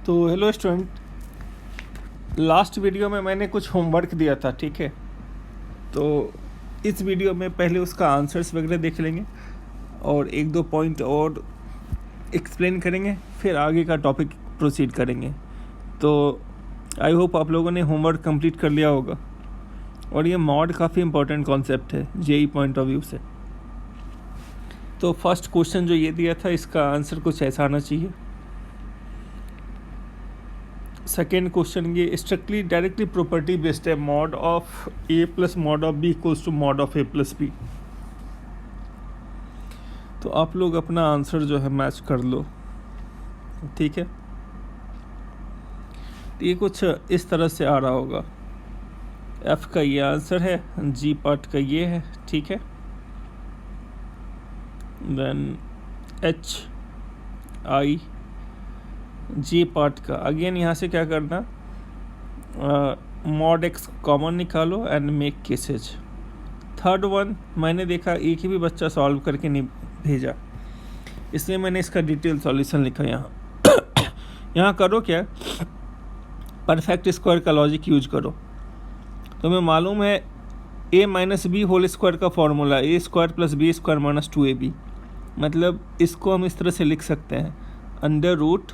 तो hello student, last video में मैंने कुछ होमवर्क दिया था, ठीक है। तो इस वीडियो में पहले उसका आंसर्स वगैरह देख लेंगे और एक दो पॉइंट और एक्सप्लेन करेंगे, फिर आगे का टॉपिक प्रोसीड करेंगे। तो आई होप आप लोगों ने होमवर्क कंप्लीट कर लिया होगा। और ये मॉड काफ़ी इंपॉर्टेंट कॉन्सेप्ट है जेई पॉइंट ऑफ व्यू से। तो फर्स्ट क्वेश्चन जो ये दिया था, इसका आंसर कुछ ऐसा आना चाहिए। सेकेंड क्वेश्चन ये स्ट्रिक्टली डायरेक्टली प्रॉपर्टी बेस्ड है, mod of A plus mod of B equals to mod of A plus B. तो आप लोग अपना आंसर जो है मैच कर लो, ठीक है। तो ये कुछ इस तरह से आ रहा होगा, एफ का ये आंसर है, जी पार्ट का ये है, ठीक है। Then H I G part का अगेन यहाँ से क्या करना, मॉड एक्स कॉमन निकालो and make cases. Third one मैंने देखा एक ही भी बच्चा सॉल्व करके नहीं भेजा, इसलिए मैंने इसका डिटेल सॉल्यूशन लिखा यहाँ। यहाँ करो क्या, परफेक्ट स्क्वायर का लॉजिक यूज करो। तुम्हें मालूम है A minus B whole square का formula A square plus B square minus 2ab। मतलब इसको हम इस तरह से लिख सकते हैं, under root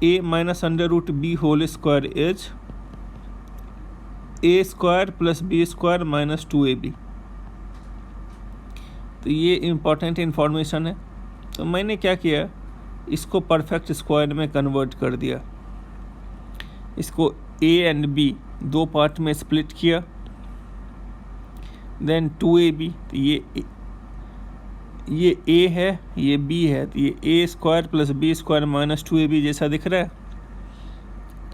A minus under root B whole square is A square plus B square minus 2ab। तो ये इम्पॉर्टेंट इन्फॉर्मेशन है। तो मैंने क्या किया, इसको परफेक्ट स्क्वायर में कन्वर्ट कर दिया। इसको ए एंड बी दो पार्ट में स्प्लिट किया, देन 2ab। तो ये a है, ये b है, तो ये A square plus B square minus 2ab जैसा दिख रहा है।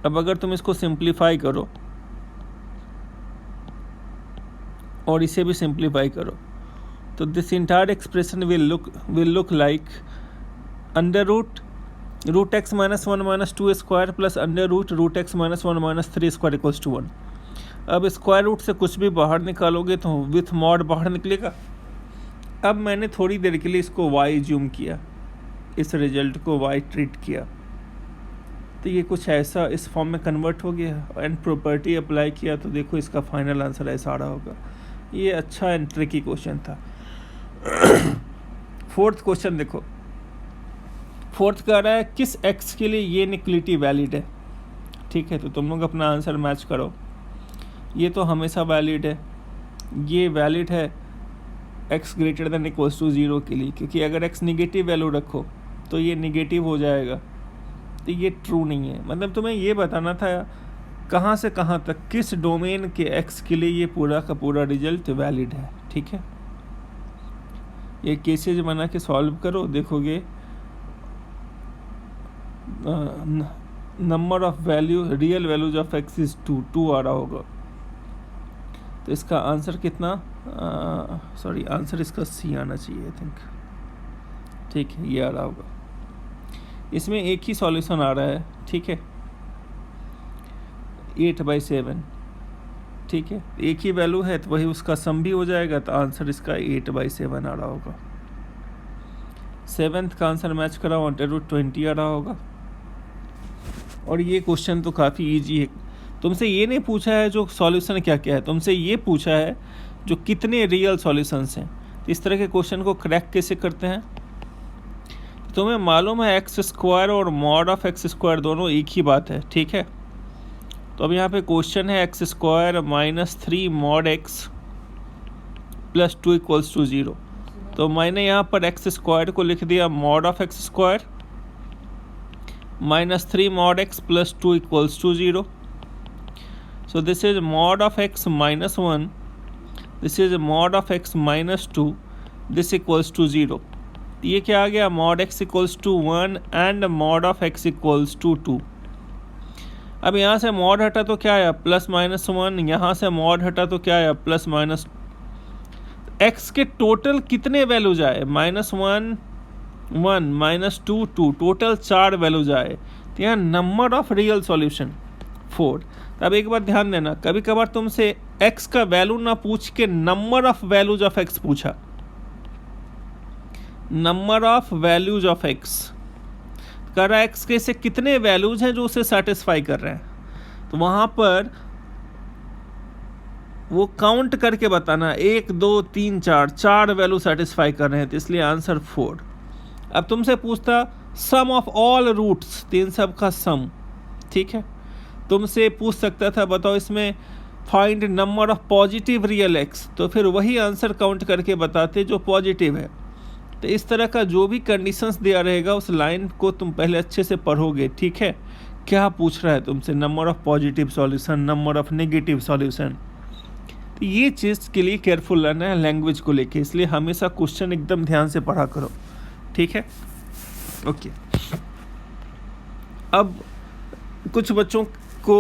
अब अगर तुम इसको सिंप्लीफाई करो और इसे भी सिंप्लीफाई करो, तो this entire expression will look like under root X minus 1 minus 2 square plus under root X minus 1 minus 3 square equals to 1। अब स्क्वायर रूट से कुछ भी बाहर निकालोगे तो विथ मॉड बाहर निकलेगा। अब मैंने थोड़ी देर के लिए इसको y जूम किया, इस रिजल्ट को y ट्रीट किया, तो ये कुछ ऐसा इस फॉर्म में कन्वर्ट हो गया एंड प्रॉपर्टी अप्लाई किया। तो देखो इसका फाइनल आंसर ऐसा आ रहा होगा। ये अच्छा एंड ट्रिकी क्वेश्चन था। फोर्थ क्वेश्चन देखो, फोर्थ कह रहा है किस x के लिए ये इनइक्वालिटी वैलिड है, ठीक है। तो तुम लोग अपना आंसर मैच करो। ये तो हमेशा वैलिड है, ये वैलिड है x greater than equals to 0 के लिए, क्योंकि अगर x निगेटिव वैल्यू रखो तो ये निगेटिव हो जाएगा। तो ये ट्रू नहीं है। मतलब तुम्हें ये बताना था कहाँ से कहाँ तक, किस डोमेन के x के लिए ये पूरा का पूरा रिजल्ट वैलिड है, ठीक है। ये केसेज बना के सॉल्व करो, देखोगे number of value real values of x is 2 आ रहा होगा। तो इसका आंसर कितना, आंसर इसका सी आना चाहिए आई थिंक, ठीक है। ये आ रहा होगा, इसमें एक ही सॉल्यूशन आ रहा है, ठीक है, 8/7, ठीक है। एक ही वैल्यू है तो वही उसका सम भी हो जाएगा, तो आंसर इसका 8/7 आ रहा होगा। सेवेंथ का आंसर मैच करा, √20 आ रहा होगा। और ये क्वेश्चन तो काफ़ी ईजी है। तुमसे ये नहीं पूछा है जो सॉल्यूशन क्या क्या है, तुमसे ये पूछा है जो कितने रियल सॉल्यूशंस हैं। तो इस तरह के क्वेश्चन को क्रैक कैसे करते हैं, तुम्हें मालूम है एक्स स्क्वायर और मॉड ऑफ एक्स स्क्वायर दोनों एक ही बात है, ठीक है। तो अब यहाँ पे क्वेश्चन है X square minus 3 mod X plus 2 equals to 0। तो मैंने यहाँ पर एक्स स्क्वायर को लिख दिया mod of X square minus 3 mod X plus 2 equals to 0। So this is mod of x minus 1, this is mod of x minus 2, this equals to 0। ये क्या आ गया, mod x equals to 1 and mod of x equals to 2। अब यहाँ से mod हटा तो क्या आया, प्लस माइनस 1, यहाँ से mod हटा तो क्या आया, प्लस माइनस। x के टोटल कितने वैल्यूज आए, -1 1 -2 2, टोटल 4 वैल्यूज आए। तो यहाँ नंबर ऑफ रियल सॉल्यूशन 4। अब एक बात ध्यान देना, कभी कभार तुमसे x का वैल्यू ना पूछ के number of values of x पूछा, number of values of x। कह रहा है एक्स के से कितने वैल्यूज हैं जो उसे सेटिस्फाई कर रहे हैं, तो वहाँ पर वो काउंट करके बताना 1 2 3 4 वैल्यू सेटिस्फाई कर रहे हैं, तो इसलिए आंसर 4। अब तुमसे पूछता सम ऑफ ऑल रूट्स, तो इन सब का सम, ठीक है। तुमसे पूछ सकता था बताओ इसमें find number of positive real x, तो फिर वही आंसर काउंट करके बताते जो पॉजिटिव है। तो इस तरह का जो भी कंडीशंस दिया रहेगा उस लाइन को तुम पहले अच्छे से पढ़ोगे, ठीक है। क्या पूछ रहा है तुमसे, number of positive solution, number of negative solution, तो ये चीज़ के लिए केयरफुल रहना है लैंग्वेज को लेके, इसलिए हमेशा क्वेश्चन एकदम ध्यान से पढ़ा करो, ठीक है। ओके, अब कुछ बच्चों को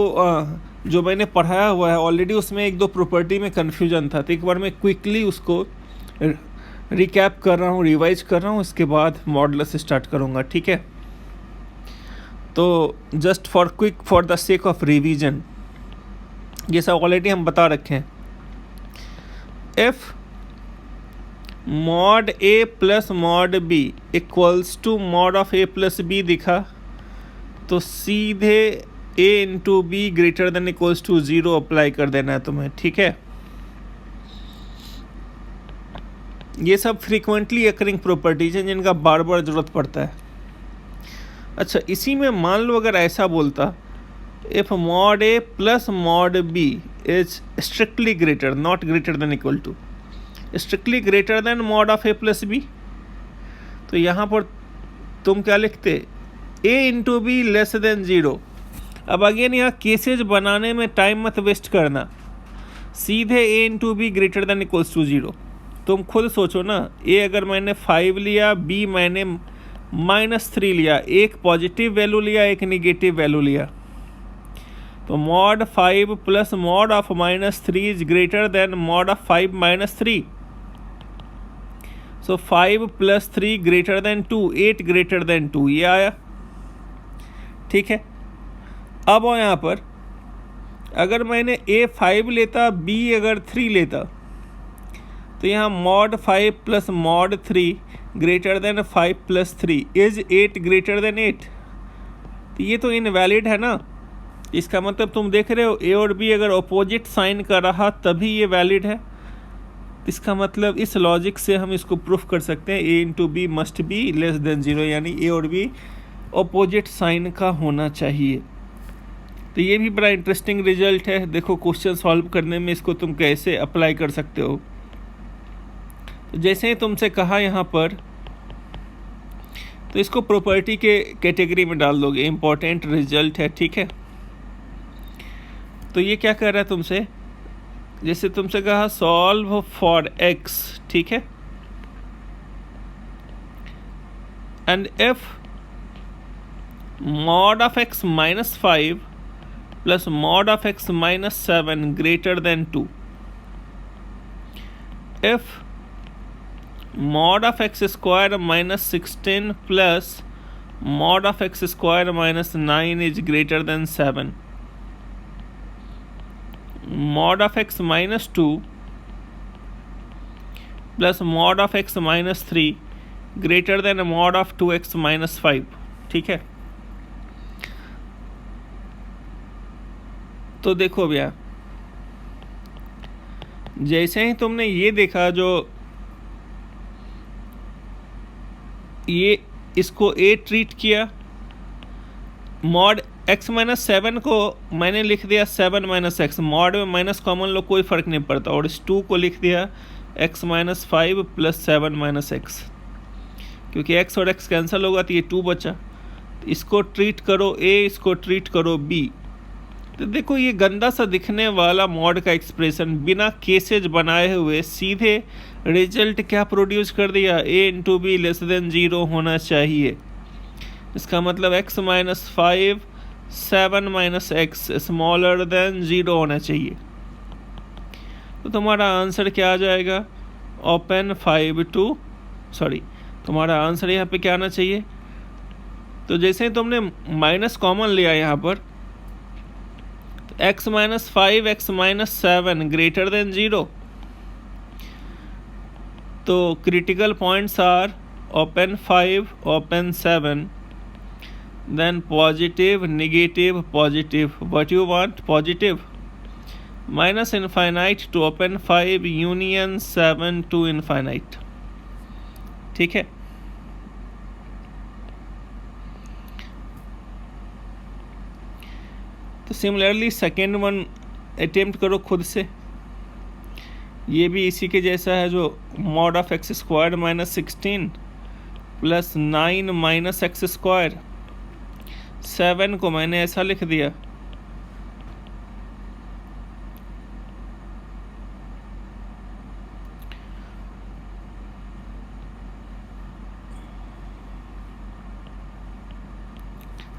जो मैंने पढ़ाया हुआ है ऑलरेडी उसमें 1-2 प्रॉपर्टी में कन्फ्यूजन था, तो एक बार मैं क्विकली उसको रिकैप कर रहा हूँ, रिवाइज कर रहा हूँ, इसके बाद मॉडुलस स्टार्ट करूँगा, ठीक है। तो just for the sake of revision, ये सब ऑलरेडी हम बता रखे हैं। If mod A plus mod B equals to mod of A plus B दिखा, तो सीधे a into B greater than equals to 0 apply कर देना है तुम्हें, ठीक है। ये सब फ्रीक्वेंटली अकरिंग प्रॉपर्टीज हैं जिनका बार बार ज़रूरत पड़ता है। अच्छा, इसी में मान लो अगर ऐसा बोलता if mod A plus mod B is strictly greater, not greater than equal to, strictly greater than mod of A plus B, तो यहाँ पर तुम क्या लिखते, a into B less than 0। अब अगेन यहाँ केसेज बनाने में टाइम मत वेस्ट करना, सीधे a into B greater than equals to 0। तुम खुद सोचो ना, a अगर मैंने 5 लिया, b मैंने -3 लिया, एक पॉजिटिव वैल्यू लिया, एक निगेटिव वैल्यू लिया, तो mod 5 plus mod of -3 is greater than mod of 5 -3। So 5 + 3 greater then 2, 8 greater than 2, ये आया, ठीक है। अब यहाँ पर अगर मैंने a 5 लेता, b अगर 3 लेता, तो यहाँ mod 5 plus mod 3 greater then 5 + 3 is 8 greater than 8, तो ये तो इनवैलिड है ना। इसका मतलब तुम देख रहे हो a और b अगर अपोजिट साइन का रहा तभी ये वैलिड है। इसका मतलब इस लॉजिक से हम इसको प्रूफ कर सकते हैं a into B must be less than 0, यानी a और b अपोजिट साइन का होना चाहिए। तो ये भी बड़ा इंटरेस्टिंग रिजल्ट है। देखो क्वेश्चन सॉल्व करने में इसको तुम कैसे अप्लाई कर सकते हो। तो जैसे ही तुमसे कहा यहाँ पर, तो इसको प्रॉपर्टी के कैटेगरी में डाल दोगे, इम्पोर्टेंट रिजल्ट है, ठीक है। तो ये क्या कर रहा है तुमसे, जैसे तुमसे कहा सॉल्व फॉर x, ठीक है, and if mod of x -5 plus mod of x -7 greater than 2, if mod of x square -16 plus mod of x square -9 is greater than 7, mod of x -2 plus mod of x -3 greater than mod of 2x -5, ठीक है। तो देखो भैया, जैसे ही तुमने ये देखा, जो ये इसको a ट्रीट किया, मॉड x -7 को मैंने लिख दिया 7 - x, मॉड में माइनस कॉमन लो, कोई फ़र्क नहीं पड़ता, और इस 2 को लिख दिया x -5 + 7 - x, क्योंकि x और x कैंसिल होगा तो ये 2 बचा। इसको ट्रीट करो a, इसको ट्रीट करो b, तो देखो ये गंदा सा दिखने वाला मॉड का एक्सप्रेशन बिना केसेज बनाए हुए सीधे रिजल्ट क्या प्रोड्यूस कर दिया, a into B less than 0 होना चाहिए। इसका मतलब x -5 7 - x स्मॉलर देन 0 होना चाहिए। तो तुम्हारा आंसर क्या आ जाएगा, ओपन 5 to तुम्हारा आंसर यहाँ पे क्या आना चाहिए। तो जैसे ही तुमने माइनस कॉमन लिया यहाँ पर, x -5 x -7 ग्रेटर देन 0, तो critical points are open 5 open 7, then positive, negative, positive. What you want? Positive. Minus infinite to open 5 union 7 to infinite. ठीक है. तो सिमिलरली सेकेंड वन अटेम्प्ट करो खुद से. ये भी इसी के जैसा है, जो mod of X square minus 16 plus 9 minus x square. 7 को मैंने ऐसा लिख दिया,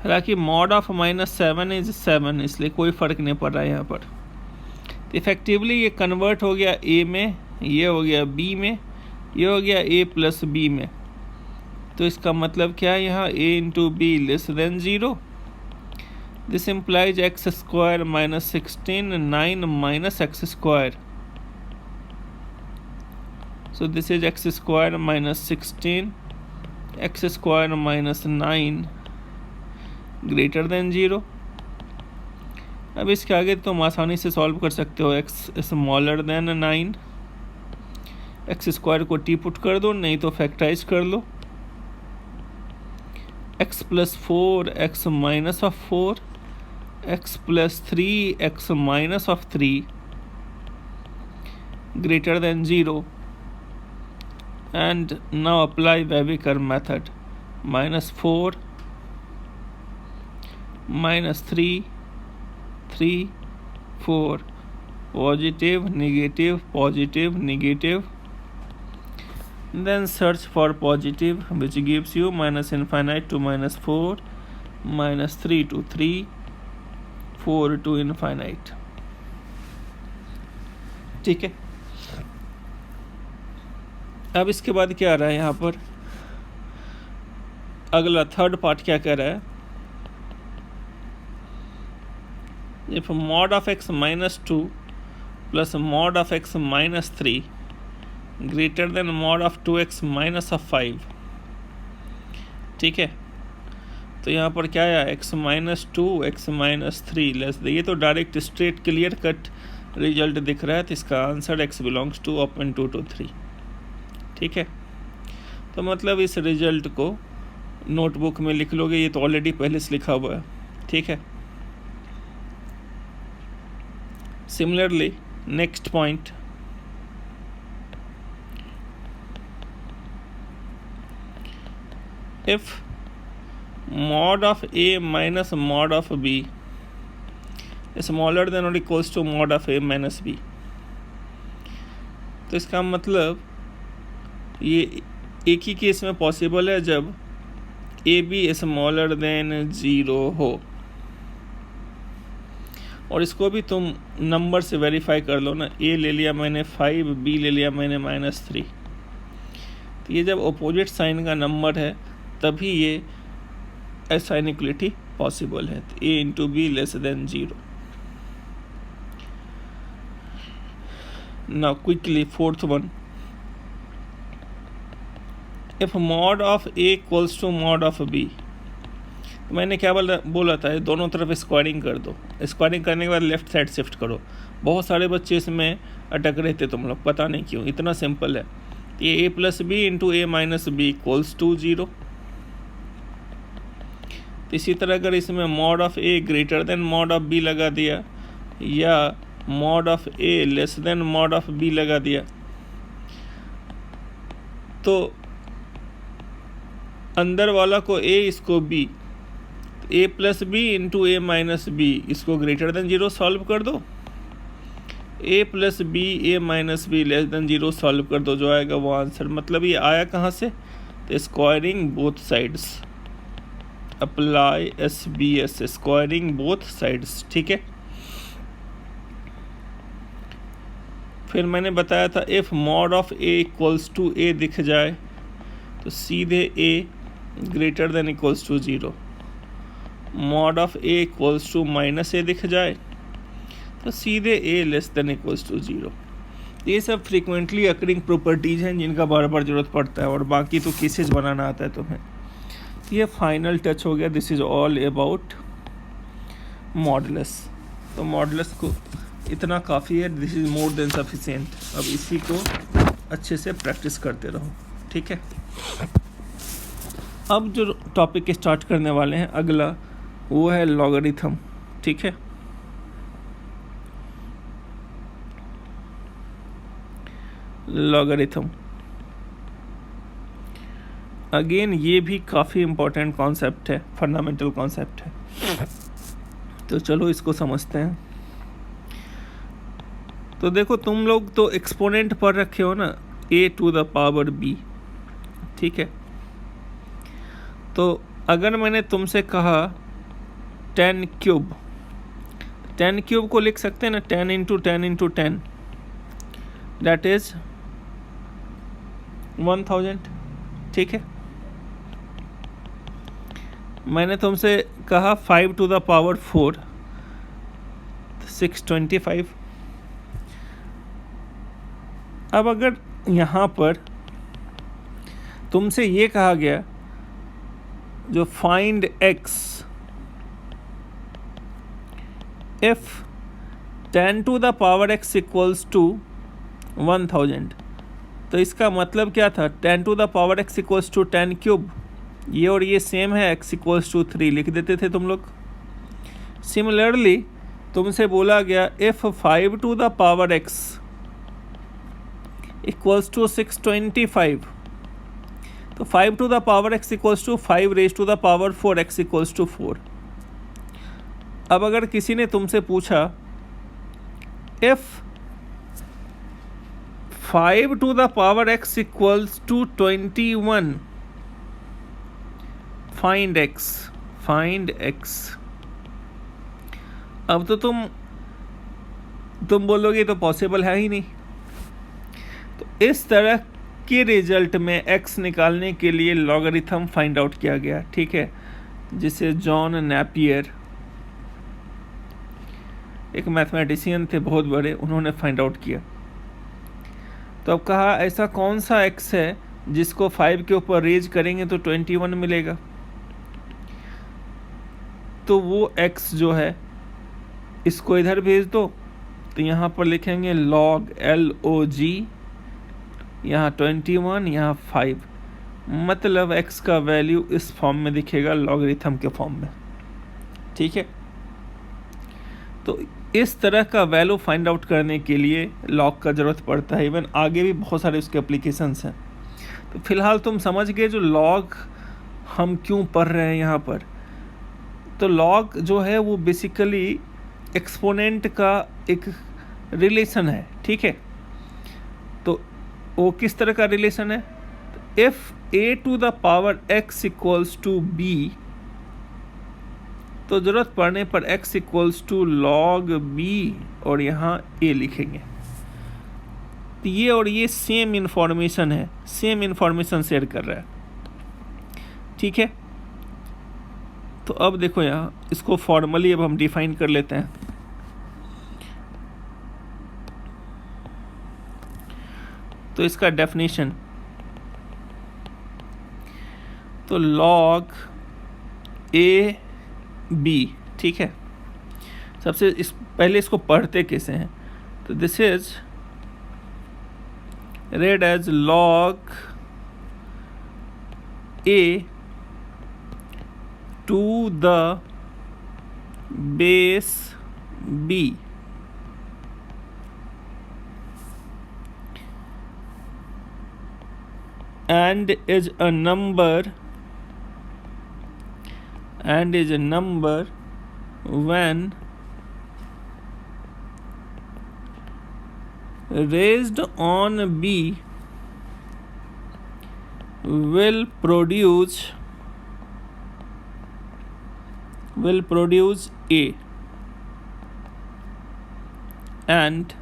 हालांकि मॉड ऑफ माइनस 7 इज 7, इसलिए कोई फ़र्क नहीं पड़ रहा है यहाँ पर. इफ़ेक्टिवली ये कन्वर्ट हो गया ए में, ये हो गया बी में, ये हो गया ए प्लस बी में. तो इसका मतलब क्या है यहाँ, a into B less than 0. This implies x square minus 16 9 minus x square. So this is x square minus 16 x square minus 9 greater than 0. अब इसके आगे तुम आसानी से सॉल्व कर सकते हो. X smaller than 9, x square को टी पुट कर दो, नहीं तो फैक्टराइज कर लो. X plus 4 x minus of 4 x plus 3 x minus of 3 greater than 0. And now apply wavy curve method. Minus 4 minus 3 3 4 positive negative positive negative. Then search for positive, which gives you minus infinite to minus 4 minus 3 to 3 4 to infinite. ठीक है. अब इसके बाद क्या आ रहा है यहाँ पर, अगला थर्ड पार्ट क्या कह रहा है. If mod of x minus 2 plus mod of x minus 3 greater than mod of 2x minus of 5. ठीक है. तो यहाँ पर क्या आया, x minus 2 x minus 3 less. ये तो direct straight clear cut result दिख रहा है. तो इसका answer x belongs to open 2 to 3. ठीक है. तो मतलब इस रिजल्ट को नोटबुक में लिख लोगे, ये तो ऑलरेडी पहले से लिखा हुआ है. ठीक है. Similarly, next point, if mod of a minus mod of b is smaller than or equals to mod of a minus b. तो इसका मतलब ये एक ही केस में पॉसिबल है जब ए बी स्मॉलर देन 0 हो. और इसको भी तुम नंबर से वेरीफाई कर लो ना. ए ले लिया मैंने 5, बी ले लिया मैंने -3. तो ये जब अपोजिट साइन का नंबर है तभी ये ऐसा इनइक्वालिटी पॉसिबल है. तो A into B less than 0. Now quickly fourth one, if mod of A equals to mod of B. मैंने क्या बोला था, दोनों तरफ स्क्वायरिंग कर दो. स्क्वायरिंग करने के बाद लेफ्ट साइड शिफ्ट करो. बहुत सारे बच्चे इसमें अटक रहे थे तुम लोग, पता नहीं क्यों. इतना सिंपल है. ये A plus B into A minus B equals to 0. इसी तरह अगर इसमें mod of A greater than mod of B लगा दिया या mod of A less than mod of B लगा दिया, तो अंदर वाला को ए, इसको B. A plus B into A minus B, इसको ग्रेटर देन 0 सॉल्व कर दो. A plus B A minus B less than 0 solve कर दो, जो आएगा वो आंसर. मतलब ये आया कहाँ से, तो squaring both sides. Apply SBS, squaring both sides. ठीक है. फिर मैंने बताया था if mod of A equals to A दिख जाए तो सीधे A greater than equals to 0. Mod of A equals to minus A दिख जाए तो सीधे A less than equals to 0. ये सब फ्रीक्वेंटली अकरिंग प्रॉपर्टीज़ हैं जिनका बार बार ज़रूरत पड़ता है, और बाकी तो केसेस बनाना आता है तुम्हें. ये फाइनल टच हो गया. This is all about modulus. तो मॉडुलस को इतना काफ़ी है. This is more than sufficient. अब इसी को अच्छे से प्रैक्टिस करते रहो. ठीक है. अब जो टॉपिक स्टार्ट करने वाले हैं अगला, वो है लॉगरिथम. ठीक है. लॉगरिथम अगेन ये भी काफ़ी इम्पोर्टेंट कॉन्सेप्ट है, फंडामेंटल कॉन्सेप्ट है. तो चलो इसको समझते हैं. तो देखो, तुम लोग तो एक्सपोनेंट पढ़ रखे हो ना, a to the power b. ठीक है. तो अगर मैंने तुमसे कहा 10 क्यूब, 10 क्यूब को लिख सकते हैं ना, 10 इंटू 10 इंटू 10, दैट इज 1000. ठीक है. मैंने तुमसे कहा 5 टू द पावर 4, 625. अब अगर यहाँ पर तुमसे ये कहा गया जो find x if 10 to the power x equals to 1000, तो इसका मतलब क्या था? 10 to the power x equals to 10 cube. ये और ये सेम है, x इक्वल्स टू 3 लिख देते थे तुम लोग. सिमिलरली तुमसे बोला गया if 5 to the power x equals to 625, तो 5 to the power x equals to 5 raise to the power 4 x equals to 4. अब अगर किसी ने तुमसे पूछा if 5 to the power x equals to 21, find x. अब तो तुम बोलोगे तो पॉसिबल है ही नहीं. तो इस तरह के रिजल्ट में x निकालने के लिए लॉगरिथम फाइंड आउट किया गया. ठीक है. जिसे जॉन नेपियर, एक मैथमेटिशियन थे बहुत बड़े, उन्होंने फाइंड आउट किया. तो अब कहा ऐसा कौन सा x है जिसको 5 के ऊपर रेज करेंगे तो 21 मिलेगा. तो वो x जो है इसको इधर भेज दो. तो यहाँ पर लिखेंगे log LOG, यहाँ 21, यहाँ 5. मतलब x का वैल्यू इस फॉर्म में दिखेगा, लॉगरिथम के फॉर्म में. ठीक है. तो इस तरह का वैल्यू फाइंड आउट करने के लिए लॉग का ज़रूरत पड़ता है. इवन आगे भी बहुत सारे उसके एप्लीकेशंस हैं. तो फिलहाल तुम समझ गए जो लॉग हम क्यों पढ़ रहे हैं यहाँ पर. तो लॉग जो है वो बेसिकली एक्सपोनेंट का एक रिलेशन है. ठीक है. तो वो किस तरह का रिलेशन है? If a to the power x equals to b, तो ज़रूरत पड़ने पर x equals to log b और यहाँ a लिखेंगे. तो ये और ये सेम इन्फॉर्मेशन है, सेम इन्फॉर्मेशन शेयर कर रहा है. ठीक है. तो अब देखो यहाँ इसको फॉर्मली अब हम डिफाइन कर लेते हैं. तो इसका डेफिनेशन, तो लॉग ए बी. ठीक है. सबसे पहले इसको पढ़ते कैसे हैं? तो this is read as log A to the base B and is a number when raised on b will produce a and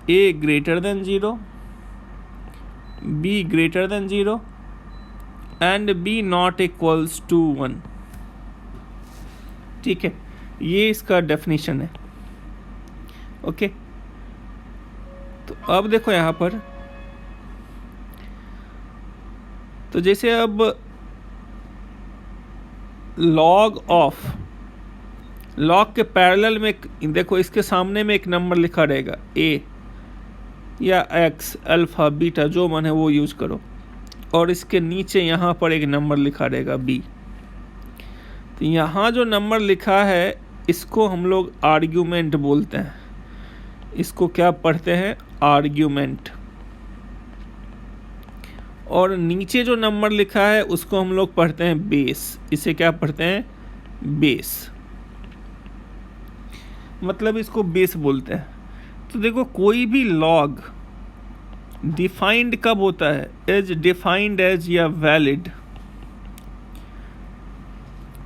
a greater than 0, b greater than 0 and b not equals to 1. ठीक है. ये इसका definition है. Okay. तो अब देखो यहाँ पर, तो जैसे अब लॉग ऑफ, लॉग के पैरेलल में देखो इसके सामने में एक नंबर लिखा रहेगा ए या एक्स, अल्फा, बीटा, जो मन है वो यूज करो, और इसके नीचे यहाँ पर एक नंबर लिखा रहेगा बी। तो यहाँ जो नंबर लिखा है इसको हम लोग आर्ग्यूमेंट बोलते हैं। इसको क्या पढ़ते हैं? आर्ग्यूमेंट। और नीचे जो नंबर लिखा है उसको हम लोग पढ़ते हैं बेस। इसे क्या पढ़ते हैं? बेस। मतलब इसको बेस बोलते हैं। तो देखो कोई भी लॉग डिफाइंड कब होता है? एज डिफाइंड एज या valid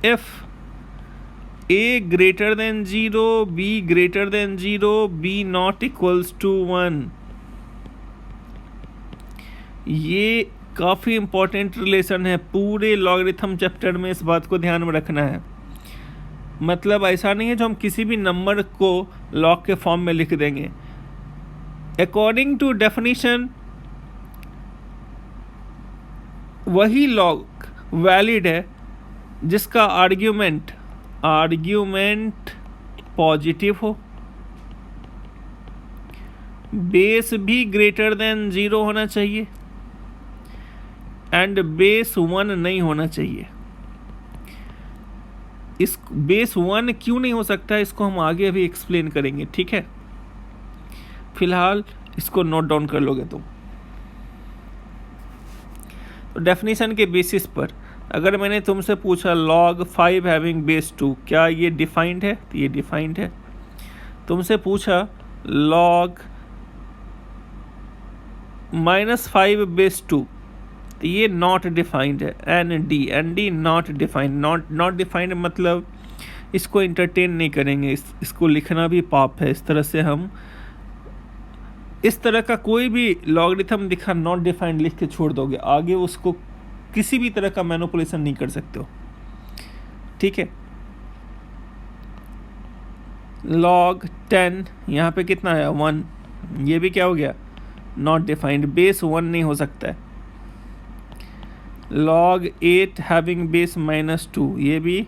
if a greater than 0, b greater than 0, b not equals to 1। ये काफ़ी इंपॉर्टेंट रिलेशन है पूरे लॉगरिथम चैप्टर में, इस बात को ध्यान में रखना है। मतलब ऐसा नहीं है जो हम किसी भी नंबर को लॉग के फॉर्म में लिख देंगे। अकॉर्डिंग टू डेफिनेशन वही लॉग वैलिड है जिसका आर्ग्यूमेंट पॉजिटिव हो, बेस भी ग्रेटर देन 0 होना चाहिए एंड बेस 1 नहीं होना चाहिए। इस बेस 1 क्यों नहीं हो सकता, इसको हम आगे अभी एक्सप्लेन करेंगे, ठीक है। फिलहाल इसको नोट डाउन कर लोगे तुम। तो डेफिनेशन के बेसिस पर अगर मैंने तुमसे पूछा log 5 हैविंग बेस 2, क्या ये डिफाइंड है? तो ये डिफाइंड है। तुमसे पूछा log -5 बेस 2, तो ये नॉट डिफाइंड है। N d not defined. Not defined मतलब इसको इंटरटेन नहीं करेंगे, इसको लिखना भी पाप है। इस तरह से हम इस तरह का कोई भी लॉगरिथम दिखा नॉट डिफाइंड लिख के छोड़ दोगे, आगे उसको किसी भी तरह का मैनिपुलेशन नहीं कर सकते हो, ठीक है। log 10 यहाँ पे कितना आया? 1। ये भी क्या हो गया? Not defined. बेस 1 नहीं हो सकता है। log 8 हैविंग बेस -2, ये भी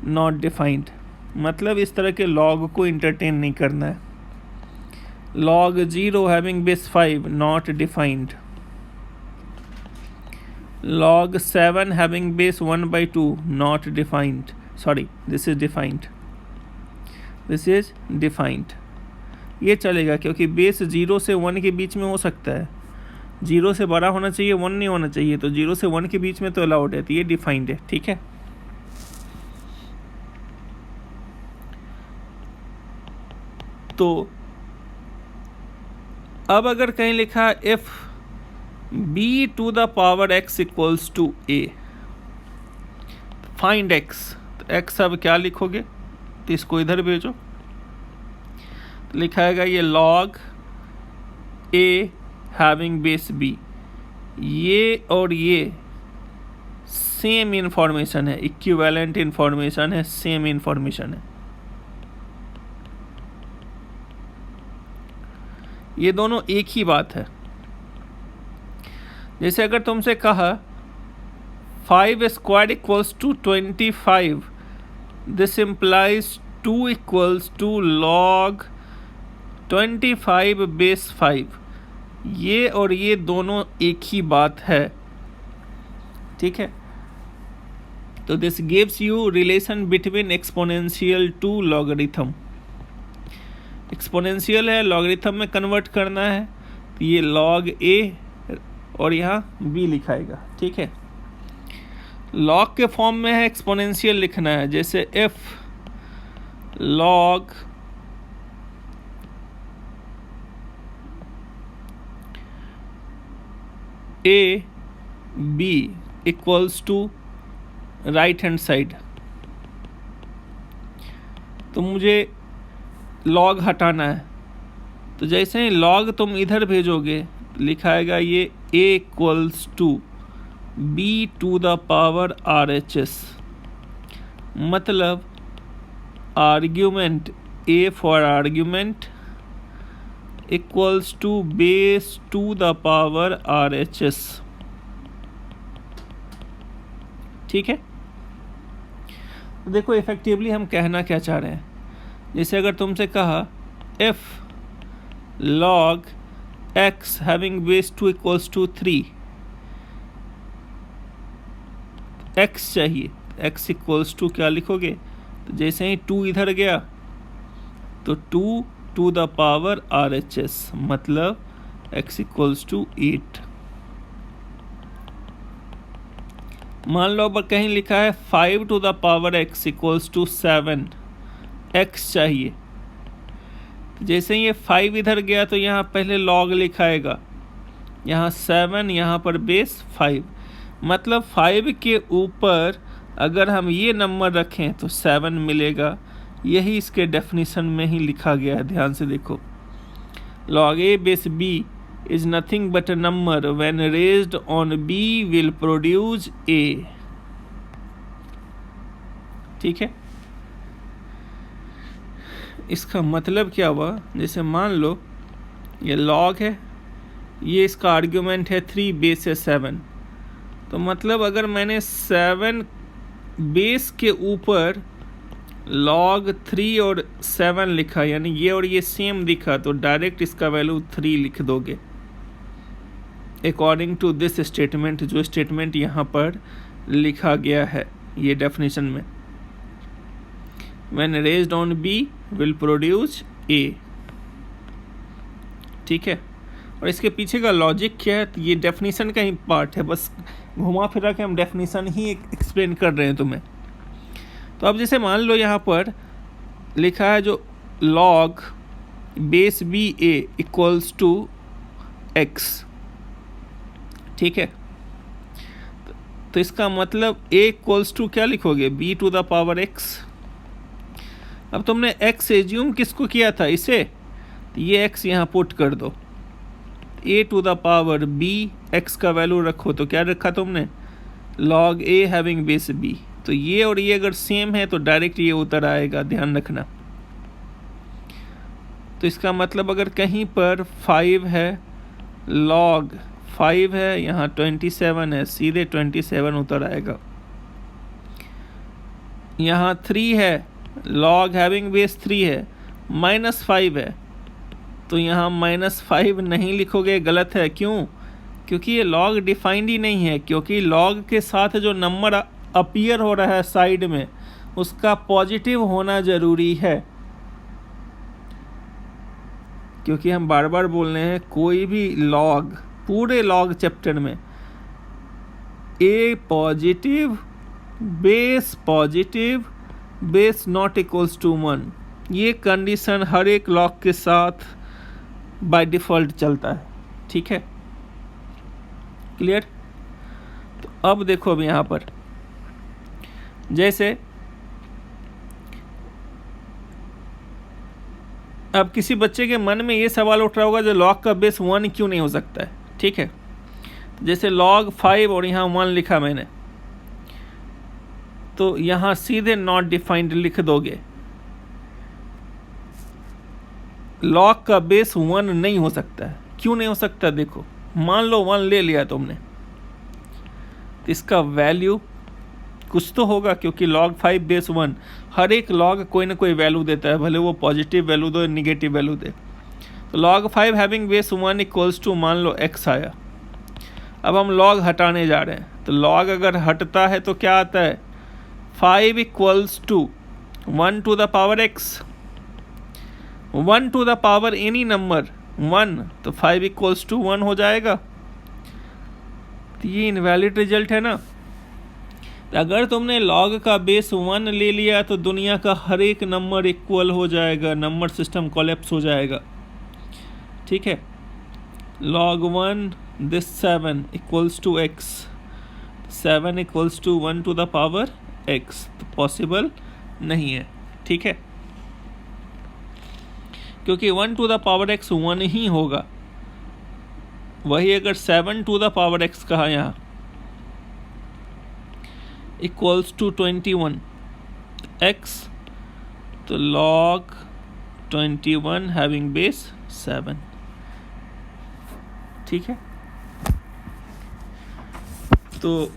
नॉट डिफाइंड। मतलब इस तरह के लॉग को इंटरटेन नहीं करना है। log 0 having base 5, not defined. log 7 having base 1/2, not defined. Sorry, this is defined. This is defined. ये चलेगा क्योंकि बेस 0 से 1 के बीच में हो सकता है। 0 से बड़ा होना चाहिए, 1 नहीं होना चाहिए। तो 0 से 1 के बीच में तो अलाउड है, तो ये डिफाइंड है, ठीक है। तो अब अगर कहीं लिखा if b to the power x equals to a, find x, तो x अब क्या लिखोगे? तो इसको इधर भेजो, तो लिखाएगा ये log a having base b। ये और ये सेम इंफॉर्मेशन है, इक्विवेलेंट इंफॉर्मेशन है, सेम इंफॉर्मेशन है। ये दोनों एक ही बात है। जैसे अगर तुमसे कहा 5 square equals to 25, this implies 2 equals to log 25 base 5। ये और ये दोनों एक ही बात है, ठीक है। तो this gives you relation between exponential to logarithm. Exponential है, लॉगरिथम में कन्वर्ट करना है, तो ये log a और यहाँ b लिखाएगा, ठीक है। लॉग के फॉर्म में है, एक्सपोनेंशियल लिखना है। जैसे if log a b equals to right hand side, तो मुझे लॉग हटाना है। तो जैसे ही लॉग तुम इधर भेजोगे लिखाएगा ये a equals to b to the power RHS। मतलब argument a for argument equals to base to the power RHS, ठीक है। तो देखो इफेक्टिवली हम कहना क्या चाह रहे हैं। जैसे अगर तुमसे कहा if log x having base 2 equals to 3, x चाहिए, x इक्वल्स टू क्या लिखोगे, तो जैसे ही 2 इधर गया तो 2 टू द पावर RHS, मतलब x इक्वल्स टू 8। मान लो अब कहीं लिखा है 5 to the power x equals to 7, x चाहिए। जैसे ये 5 इधर गया तो यहाँ पहले log लिखाएगा, यहाँ 7, यहाँ पर बेस 5, मतलब 5 के ऊपर अगर हम ये नंबर रखें तो 7 मिलेगा। यही इसके डेफिनेशन में ही लिखा गया है, ध्यान से देखो। log a base b is nothing but a number when raised on b will produce a। ठीक है, इसका मतलब क्या हुआ, जैसे मान लो ये log है, ये इसका आर्ग्यूमेंट है 3 बेस है 7, तो मतलब अगर मैंने 7 बेस के ऊपर log 3 और 7 लिखा, यानी ये और ये सेम दिखा, तो डायरेक्ट इसका वैल्यू 3 लिख दोगे अकॉर्डिंग टू दिस स्टेटमेंट, जो स्टेटमेंट यहाँ पर लिखा गया है ये डेफिनेशन में। When raised on B will produce A। ठीक है, और इसके पीछे का लॉजिक क्या है, तो ये डेफिनेशन का ही पार्ट है, बस घुमा फिरा के हम डेफिनेशन ही एक्सप्लेन कर रहे हैं तुम्हें। तो अब जैसे मान लो यहाँ पर लिखा है जो log base b a equals to x। ठीक है, तो इसका मतलब a इक्वल्स टू क्या लिखोगे, b to the power x। अब तुमने x एज्यूम किसको किया था, इसे, तो ये x यहाँ पुट कर दो, a to the power b, x का वैल्यू रखो, तो क्या रखा तुमने, log a having base b। तो ये और ये अगर सेम है तो डायरेक्ट ये उतर आएगा, ध्यान रखना। तो इसका मतलब अगर कहीं पर 5 है, log 5 है, यहाँ 27 है, सीधे 27 उतर आएगा। यहाँ 3 है, log हैविंग बेस 3 है, -5 है, तो यहाँ -5 नहीं लिखोगे, गलत है। क्यों, क्योंकि ये log डिफाइंड ही नहीं है, क्योंकि log के साथ जो नंबर अपीयर हो रहा है साइड में उसका पॉजिटिव होना ज़रूरी है। क्योंकि हम बार बार बोल रहे हैं कोई भी log, पूरे log चैप्टर में a positive, base not equals to 1, ये कंडीशन हर एक log के साथ बाय डिफ़ॉल्ट चलता है। ठीक है, क्लियर। तो अब देखो, अब यहाँ पर जैसे अब किसी बच्चे के मन में ये सवाल उठ रहा होगा जो log का बेस 1 क्यों नहीं हो सकता है। ठीक है, जैसे log 5 और यहाँ 1 लिखा मैंने, तो यहाँ सीधे नॉट डिफाइंड लिख दोगे, log का बेस 1 नहीं हो सकता है। क्यों नहीं हो सकता, देखो, मान लो 1 ले लिया तुमने, तो इसका वैल्यू कुछ तो होगा, क्योंकि log 5 बेस 1, हर एक log कोई ना कोई वैल्यू देता है, भले वो पॉजिटिव वैल्यू दो निगेटिव वैल्यू दे। तो log 5 having base 1 equals to, मान लो x आया। अब हम log हटाने जा रहे हैं, तो log अगर हटता है तो क्या आता है, 5 equals to 1 to the power x, 1 to the power any number 1, तो 5 इक्वल्स टू 1 हो जाएगा। तो ये इनवैलिड रिजल्ट है ना। तो अगर तुमने log का बेस 1 ले लिया तो दुनिया का हर एक नंबर इक्वल हो जाएगा, नंबर सिस्टम कोलैप्स हो जाएगा। ठीक है, log 1 this 7 equals to x, 7 equals to 1 to the power x, तो पॉसिबल नहीं है। ठीक है, क्योंकि 1 टू द पावर x 1 ही होगा। वही अगर 7 टू द पावर x कहा यहाँ इक्वल्स टू 21 x, तो log 21 हैविंग बेस 7। ठीक है, तो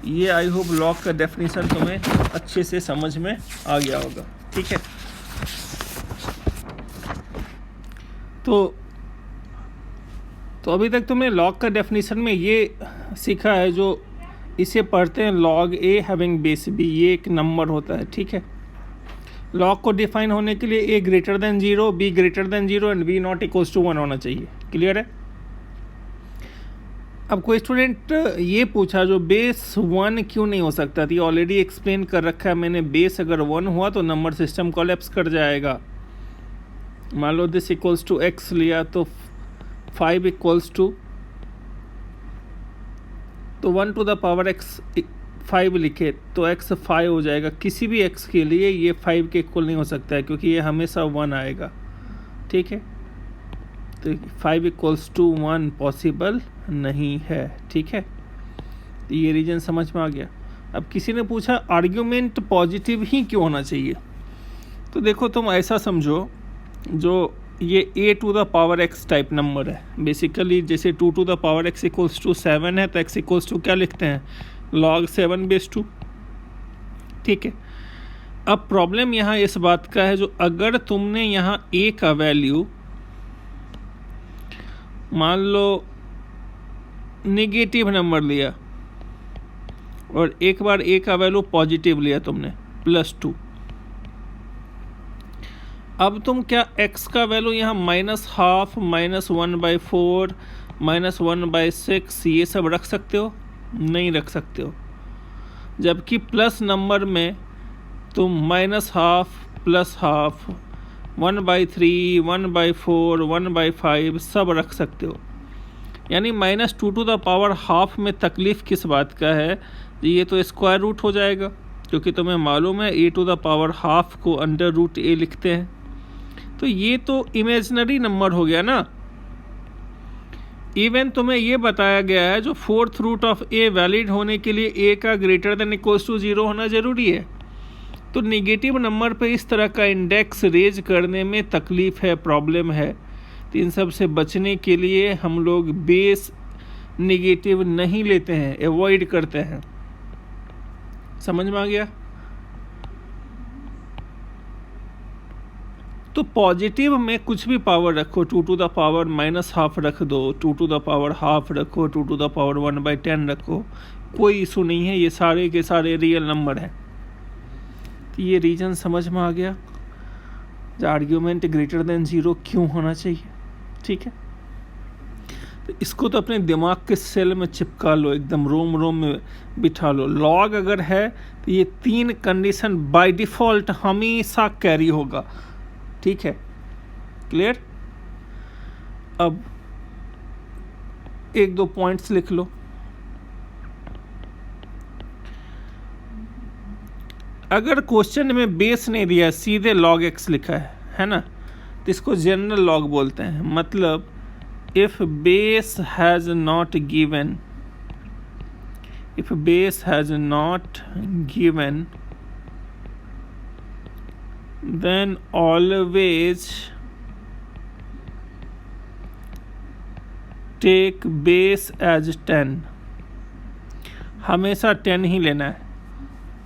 ये आई होप लॉग का डेफिनेशन तुम्हें अच्छे से समझ में आ गया होगा, ठीक है। तो अभी तक तुमने लॉग का डेफिनेशन में ये सीखा है, जो इसे पढ़ते हैं log a having base b, ये एक नंबर होता है, ठीक है। लॉग को डिफाइन होने के लिए A greater than 0, B greater than 0 and B not equals to 1 होना चाहिए। क्लियर है। अब कोई स्टूडेंट ये पूछा जो बेस 1 क्यों नहीं हो सकता थी, ऑलरेडी एक्सप्लेन कर रखा है मैंने। बेस अगर 1 हुआ तो नंबर सिस्टम कोलैप्स कर जाएगा। मान लो दिस इक्वल्स टू x लिया तो 5 इक्वल्स टू, तो 1 टू द पावर x 5 लिखे तो x 5 हो जाएगा। किसी भी x के लिए ये 5 के इक्वल नहीं हो सकता है, क्योंकि ये हमेशा 1 आएगा, ठीक है। तो 5 इक्वल्स टू 1 पॉसिबल नहीं है, ठीक है। तो ये रीजन समझ में आ गया। अब किसी ने पूछा आर्ग्यूमेंट पॉजिटिव ही क्यों होना चाहिए, तो देखो तुम ऐसा समझो, जो ये a to the power x type number है बेसिकली, जैसे 2 to the power x equals to 7 है तो x इक्वल्स टू क्या लिखते हैं, log 7 बेस 2, ठीक है। अब प्रॉब्लम यहाँ इस बात का है, जो अगर तुमने यहाँ a का वैल्यू मान लो नेगेटिव नंबर लिया और एक बार a का वैल्यू पॉजिटिव लिया तुमने +2, अब तुम क्या x का वैल्यू यहाँ -½ -1/4 -1/6 ये सब रख सकते हो? नहीं रख सकते हो। जबकि प्लस नंबर में तुम -½ +½ 1/3 1/4 1/5 सब रख सकते हो। यानी -2 टू द पावर ½ में तकलीफ़ किस बात का है, ये तो स्क्वायर रूट हो जाएगा, क्योंकि तुम्हें मालूम है a टू द पावर ½ को √a लिखते हैं। तो ये तो इमेजिनरी नंबर हो गया ना। इवन तुम्हें ये बताया गया है जो 4th root of a valid होने के लिए a का ग्रेटर देन इक्वल्स टू 0 होना ज़रूरी है। तो नेगेटिव नंबर पे इस तरह का इंडेक्स रेज करने में तकलीफ़ है, प्रॉब्लम है। तो इन सब से बचने के लिए हम लोग बेस नेगेटिव नहीं लेते हैं, एवॉइड करते हैं। समझ में आ गया। तो पॉजिटिव में कुछ भी पावर रखो, 2 टू द पावर -½ रख दो, 2 टू द पावर ½ रखो, 2 टू द पावर 1/10 रखो, कोई इशू नहीं है। ये सारे के सारे रियल नंबर हैं। तो ये रीजन समझ में आ गया, आर्ग्यूमेंट ग्रेटर देन 0 क्यों होना चाहिए, ठीक है। तो इसको तो अपने दिमाग के सेल में चिपका लो, एकदम रोम रोम में बिठा लो। लॉग अगर है तो ये 3 कंडीशन बाय डिफ़ॉल्ट हमेशा कैरी होगा, ठीक है। क्लियर। अब 1-2 पॉइंट्स लिख लो। अगर क्वेश्चन में बेस नहीं दिया, सीधे log x लिखा है ना, तो इसको जनरल लॉग बोलते हैं। मतलब if base has not given, if base has not given then always take base as 10, हमेशा 10 ही लेना है,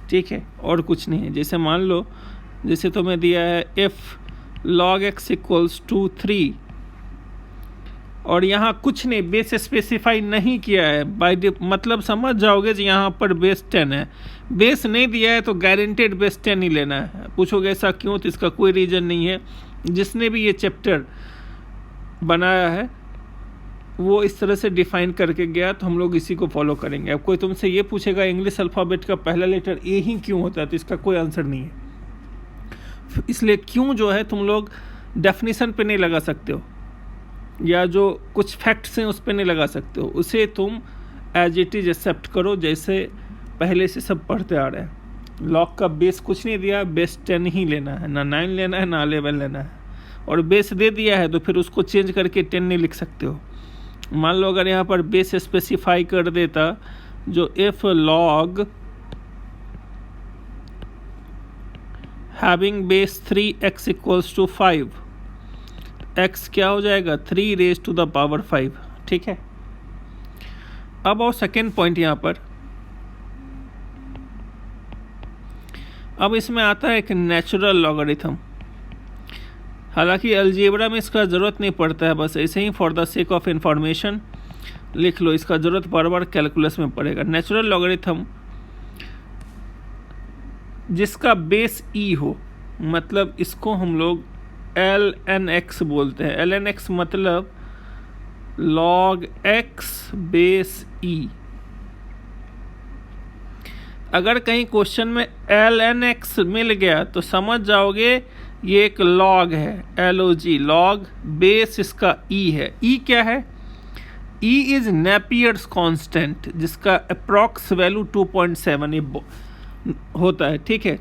ठीक है, और कुछ नहीं है। जैसे मान लो, जैसे तुम्हें दिया है if log x equals to 3 और यहाँ कुछ नहीं, बेस स्पेसिफाई नहीं किया है, मतलब समझ जाओगे कि यहाँ पर बेस 10 है। बेस नहीं दिया है तो गारंटेड बेस 10 ही लेना है। पूछोगे ऐसा क्यों, तो इसका कोई रीज़न नहीं है। जिसने भी ये चैप्टर बनाया है वो इस तरह से डिफ़ाइन करके गया, तो हम लोग इसी को फॉलो करेंगे। अब कोई तुमसे ये पूछेगा इंग्लिश अल्फ़ाबेट का पहला लेटर ए ही क्यों होता है, तो इसका कोई आंसर नहीं है। इसलिए क्यों जो है तुम लोग डेफिनेशन पे नहीं लगा सकते हो, या जो कुछ फैक्ट्स हैं उस पर नहीं लगा सकते हो। उसे तुम एज इट इज़ एक्सेप्ट करो, जैसे पहले से सब पढ़ते आ रहे हैं। लॉग का बेस कुछ नहीं दिया, बेस 10 ही लेना है, ना 9 लेना है ना 11 लेना है। और बेस दे दिया है तो फिर उसको चेंज करके 10 नहीं लिख सकते हो। मान लो अगर यहाँ पर बेस स्पेसिफाई कर देता, जो if log having base 3x equals to 5, x क्या हो जाएगा 3 रेज टू द पावर 5, ठीक है। अब और सेकेंड पॉइंट यहाँ पर, अब इसमें आता है एक नेचुरल लॉगरिथम। हालांकि अलजेब्रा में इसका ज़रूरत नहीं पड़ता है, बस ऐसे ही for the sake of information लिख लो, इसका ज़रूरत बार बार कैलकुलस में पड़ेगा। नेचुरल लॉगरिथम जिसका बेस ई हो, मतलब इसको हम लोग ln(x) बोलते हैं। ln(x) मतलब log x बेस ई। अगर कहीं क्वेश्चन में ln(x) मिल गया तो समझ जाओगे ये एक log है, log, log बेस इसका e है। e क्या है? e इज नेपियर्स कांस्टेंट, जिसका अप्रॉक्स वैल्यू 2.7 होता है, ठीक है।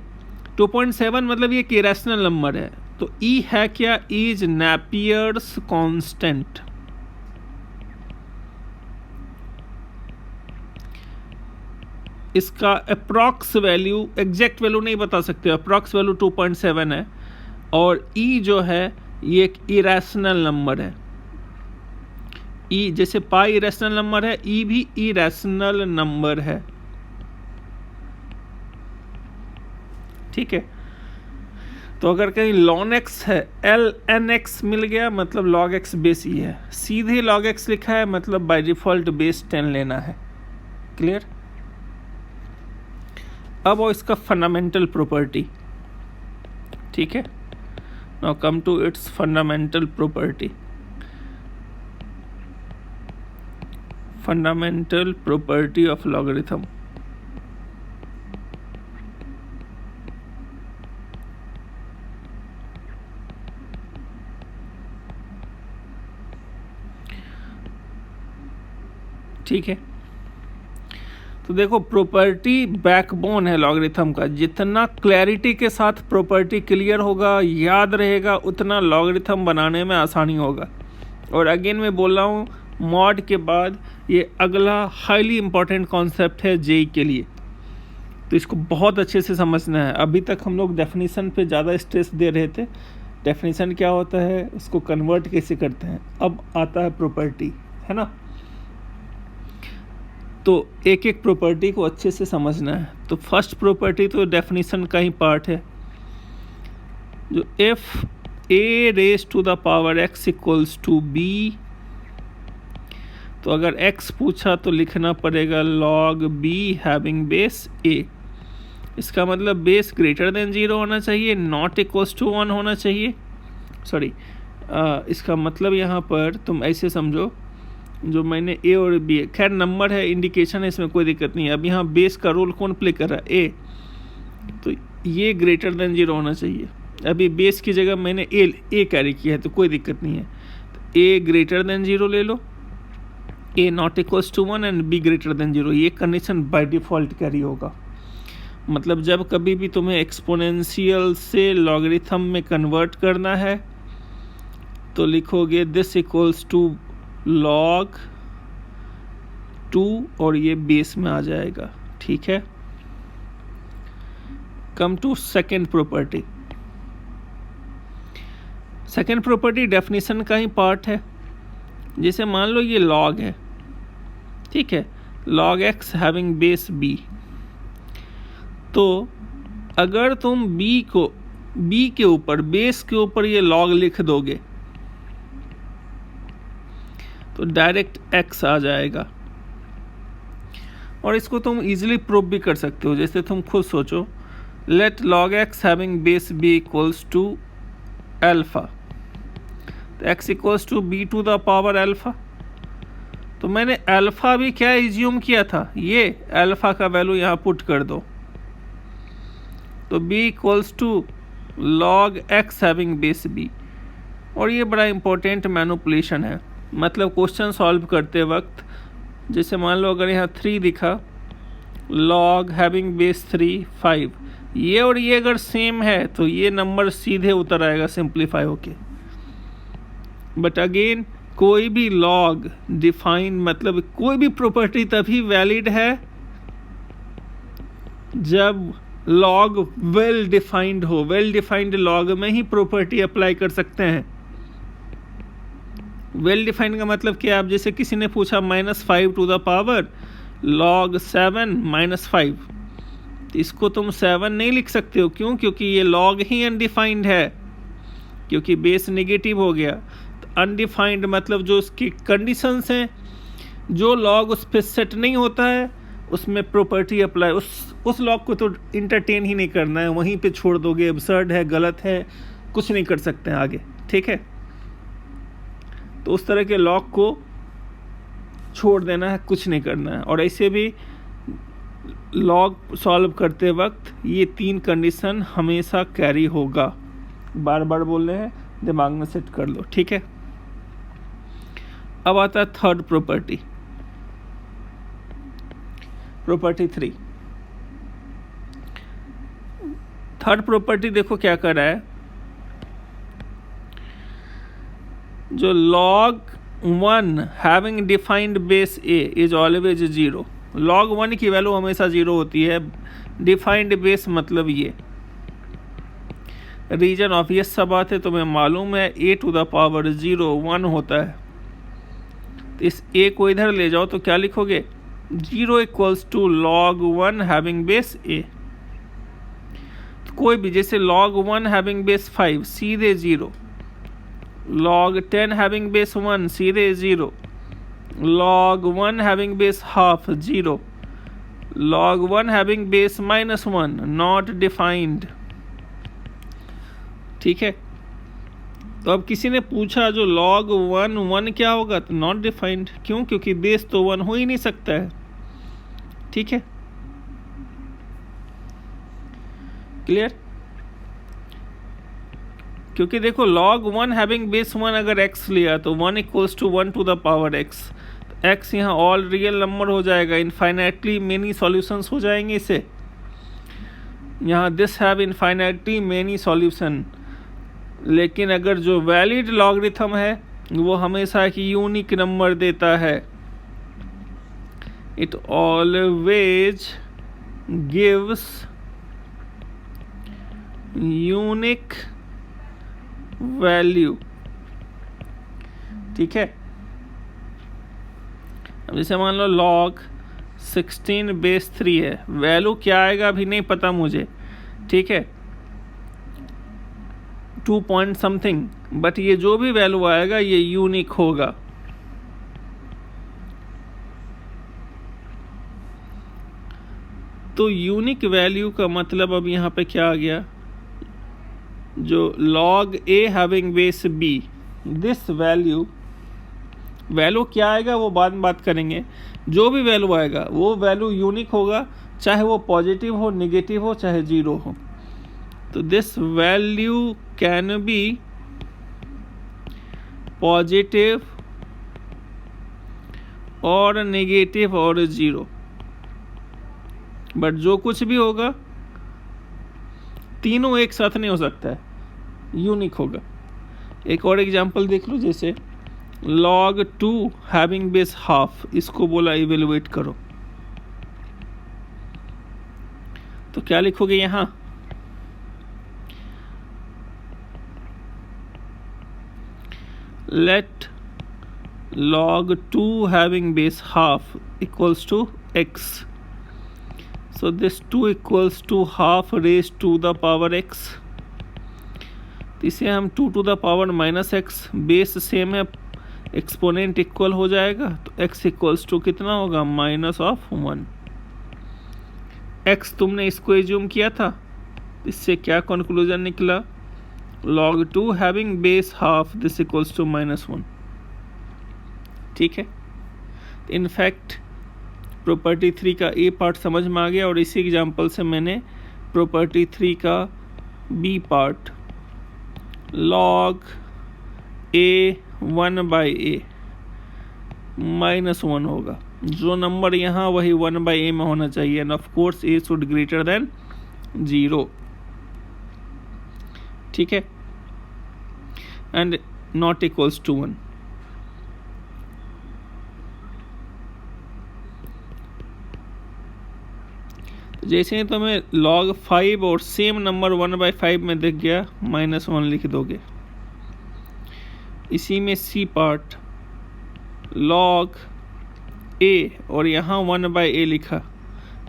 2.7 मतलब ये एक इरेशनल नंबर है। तो e है क्या? e is Napier's constant. इसका अप्रॉक्स वैल्यू, एग्जैक्ट वैल्यू नहीं बता सकते, अप्रॉक्स वैल्यू 2.7 है। और e जो है ये एक इरेशनल नंबर है। e जैसे पाई इरेशनल नंबर है, e भी इरेशनल नंबर है, ठीक है। तो अगर कहीं ln x है, ln(x) मिल गया मतलब log x बेस e है। सीधे log x लिखा है मतलब बाय डिफॉल्ट बेस 10 लेना है। क्लियर? अब वो इसका फंडामेंटल प्रॉपर्टी, ठीक है। Now come to its fundamental property. Fundamental property of logarithm. ठीक है, तो देखो प्रॉपर्टी बैकबोन है लॉगरिथम का। जितना क्लैरिटी के साथ प्रॉपर्टी क्लियर होगा, याद रहेगा, उतना लॉगरिथम बनाने में आसानी होगा। और अगेन मैं बोल रहा हूँ, मॉड के बाद ये अगला हाईली इंपॉर्टेंट कॉन्सेप्ट है जेई के लिए, तो इसको बहुत अच्छे से समझना है। अभी तक हम लोग डेफिनेशन पे ज़्यादा स्ट्रेस दे रहे थे, डेफिनेशन क्या होता है, उसको कन्वर्ट कैसे करते हैं। अब आता है प्रॉपर्टी, है ना। तो एक एक प्रॉपर्टी को अच्छे से समझना है। तो फर्स्ट प्रॉपर्टी तो डेफिनेशन का ही पार्ट है, जो if a raise to the power x equals to b. तो अगर x पूछा तो लिखना पड़ेगा log b having base a। इसका मतलब बेस ग्रेटर देन 0 होना चाहिए, नॉट इक्वल्स टू 1 होना चाहिए। सॉरी, इसका मतलब यहाँ पर तुम ऐसे समझो, जो मैंने ए और बी, खैर नंबर है, इंडिकेशन है, इसमें कोई दिक्कत नहीं है। अब यहाँ बेस का रोल कौन प्ले कर रहा है? ए। तो ये ग्रेटर देन 0 होना चाहिए। अभी बेस की जगह मैंने ए कैरी किया है, तो कोई दिक्कत नहीं है। तो ए ग्रेटर देन 0 ले लो, A not equals to 1 and B greater than 0। ये कंडीशन बाय डिफ़ॉल्ट कैरी होगा। मतलब जब कभी भी तुम्हें एक्सपोनेंशियल से लॉगरिथम में कन्वर्ट करना है तो लिखोगे दिस इक्वल्स टू log 2 और ये बेस में आ जाएगा, ठीक है। Come to second property. Second property definition का ही पार्ट है। जैसे मान लो ये log है, ठीक है, log x having base b। तो अगर तुम b के ऊपर, बेस के ऊपर ये log लिख दोगे तो डायरेक्ट x आ जाएगा। और इसको तुम इजीली प्रूव भी कर सकते हो। जैसे तुम खुद सोचो, let log x having base b equals to alpha. तो x equals to b to the power alpha. तो मैंने अल्फा भी क्या इज्यूम किया था, ये अल्फा का वैल्यू यहाँ पुट कर दो। तो b equals to log x having base b। और ये बड़ा इंपॉर्टेंट मैनिपुलेशन है। मतलब क्वेश्चन सॉल्व करते वक्त, जैसे मान लो अगर यहाँ 3 दिखा, log हैविंग बेस 3 5, ये और ये अगर सेम है तो ये नंबर सीधे उतर आएगा सिंप्लीफाई होके। बट अगेन कोई भी log डिफाइन, मतलब कोई भी प्रॉपर्टी तभी वैलिड है जब log वेल डिफाइंड हो। वेल डिफाइंड log में ही प्रॉपर्टी अप्लाई कर सकते हैं। वेल डिफाइंड का मतलब क्या? अब जैसे किसी ने पूछा -5 टू द पावर log 7 -5, तो इसको तुम 7 नहीं लिख सकते हो, क्यों? क्योंकि ये लॉग ही अनडिफाइंड है, क्योंकि बेस नेगेटिव हो गया। तो अनडिफाइंड मतलब जो उसकी कंडीशंस हैं, जो लॉग उस पर सेट नहीं होता है उसमें प्रॉपर्टी अप्लाई, उस लॉग को तो इंटरटेन ही नहीं करना है, वहीं पे छोड़ दोगे, अबसर्ड है, गलत है, कुछ नहीं कर सकते हैं आगे, ठीक है। तो उस तरह के लॉग को छोड़ देना है, कुछ नहीं करना है। और ऐसे भी लॉग सॉल्व करते वक्त ये 3 कंडीशन हमेशा कैरी होगा। बार बार बोल रहे हैं, दिमाग में सेट कर लो, ठीक है। अब आता है third property, property 3। Third property देखो क्या कर रहा है, जो log 1 having defined base a is always 0। log 1 की वैल्यू हमेशा 0 होती है। डिफाइंड बेस मतलब ये रीजन ऑब्वियस सा बात है, तुम्हें मालूम है a टू द पावर 0 1 होता है। तो इस a को इधर ले जाओ तो क्या लिखोगे, 0 equals to log 1 having base a। तो कोई भी, जैसे log 1 हैविंग बेस 5 सीधे 0, log 10 हैविंग बेस 1 सीधे 0, log 1 having base half 0, log 1 having base -1 not defined, ठीक है। तो अब किसी ने पूछा जो log 1 क्या होगा, तो नॉट डिफाइंड, क्यों? क्योंकि बेस तो 1 हो ही नहीं सकता है, ठीक है, क्लियर। क्योंकि देखो log 1 हैविंग बेस 1 अगर x लिया तो 1 equals to 1 to the power x, तो x यहाँ ऑल रियल नंबर हो जाएगा, इनफाइनाइटली मेनी सॉल्यूशंस हो जाएंगे इसे। यहाँ this have infinitely many solution. लेकिन अगर जो वैलिड लॉगरिथम है वो हमेशा एक यूनिक नंबर देता है, it always gives unique value, ठीक है। अब जैसे मान लो log 16 बेस 3 है, वैल्यू क्या आएगा अभी नहीं पता मुझे, ठीक है, 2 पॉइंट समथिंग, बट ये जो भी वैल्यू आएगा ये यूनिक होगा। तो यूनिक वैल्यू का मतलब अब यहाँ पे क्या आ गया, जो log a having base b, this value क्या आएगा वो बाद में बात करेंगे, जो भी वैल्यू आएगा वो वैल्यू यूनिक होगा, चाहे वो पॉजिटिव हो, नेगेटिव हो, चाहे 0 हो। तो this value can be positive और नेगेटिव और 0, बट जो कुछ भी होगा तीनों एक साथ नहीं हो सकता है, यूनिक होगा। एक और एग्जांपल देख लो, जैसे log 2 हैविंग बेस हाफ, इसको बोला इवेलुएट करो, तो क्या लिखोगे यहाँ, let log 2 having base half equals to x, so this 2 equals to half raised to the power x। इसे हम 2 to the power -x, base same है, एक्सपोनेंट इक्वल हो जाएगा, तो x इक्वल्स टू कितना होगा, -1। x तुमने इसको एज्यूम किया था, इससे क्या कंक्लूजन निकला, log 2 having base half this equals to -1, ठीक है। इनफैक्ट प्रॉपर्टी 3 का ए पार्ट समझ में आ गया, और इसी एग्जांपल से मैंने प्रॉपर्टी 3 का B part log a 1/a -1 होगा, जो नंबर यहाँ वही 1/a में होना चाहिए, and of course a should greater than 0, ठीक है, एंड नॉट इक्वल्स टू 1। जैसे ही तुम्हें log 5 और सेम नंबर 1/5 में दिख गया, -1 लिख दोगे। इसी में सी पार्ट log a और यहाँ 1/a लिखा,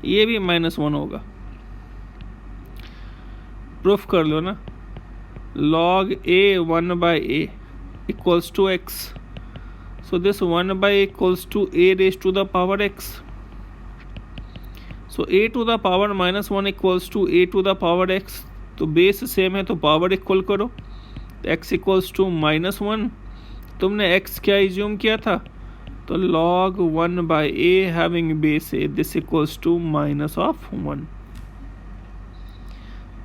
ये भी -1 होगा, प्रूफ कर लो ना, log a 1/a equals to x. So this 1/a equals to a raised to the power x. So a to the power -1 equals to a to the power x. तो base same है तो power equal करो, x equals to -1. तुमने x क्या assume किया था, तो log 1/a having base a, this equals to -1.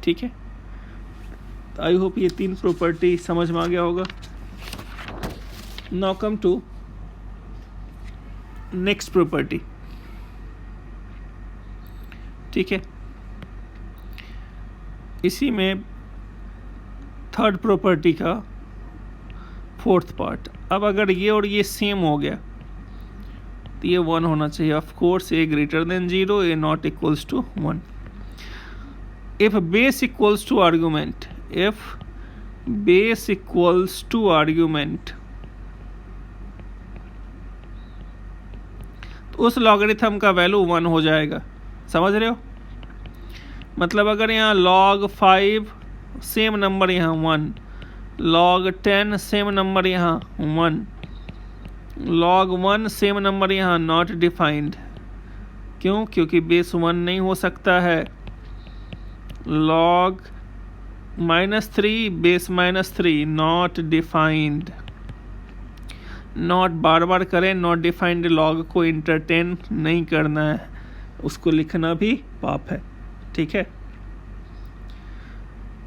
ठीक है, आई होप ये 3 प्रॉपर्टी समझ में आ गया होगा. Now come to next property. ठीक है, इसी में थर्ड प्रॉपर्टी का 4th पार्ट. अब अगर ये और ये सेम हो गया तो ये 1 होना चाहिए. Of course a greater than 0, a not equals to 1. If base equals to argument, if base equals to argument, तो उस लॉगरिथम का वैल्यू 1 हो जाएगा. समझ रहे हो, मतलब अगर यहाँ log 5 सेम नंबर यहाँ 1, log 10 सेम नंबर यहाँ 1, log 1 सेम नंबर यहाँ नॉट डिफाइंड. क्यों? क्योंकि बेस 1 नहीं हो सकता है. log -3 base -3 not defined. Not बार बार करें, नॉट डिफाइंड लॉग को इंटरटेन नहीं करना है, उसको लिखना भी पाप है. ठीक है,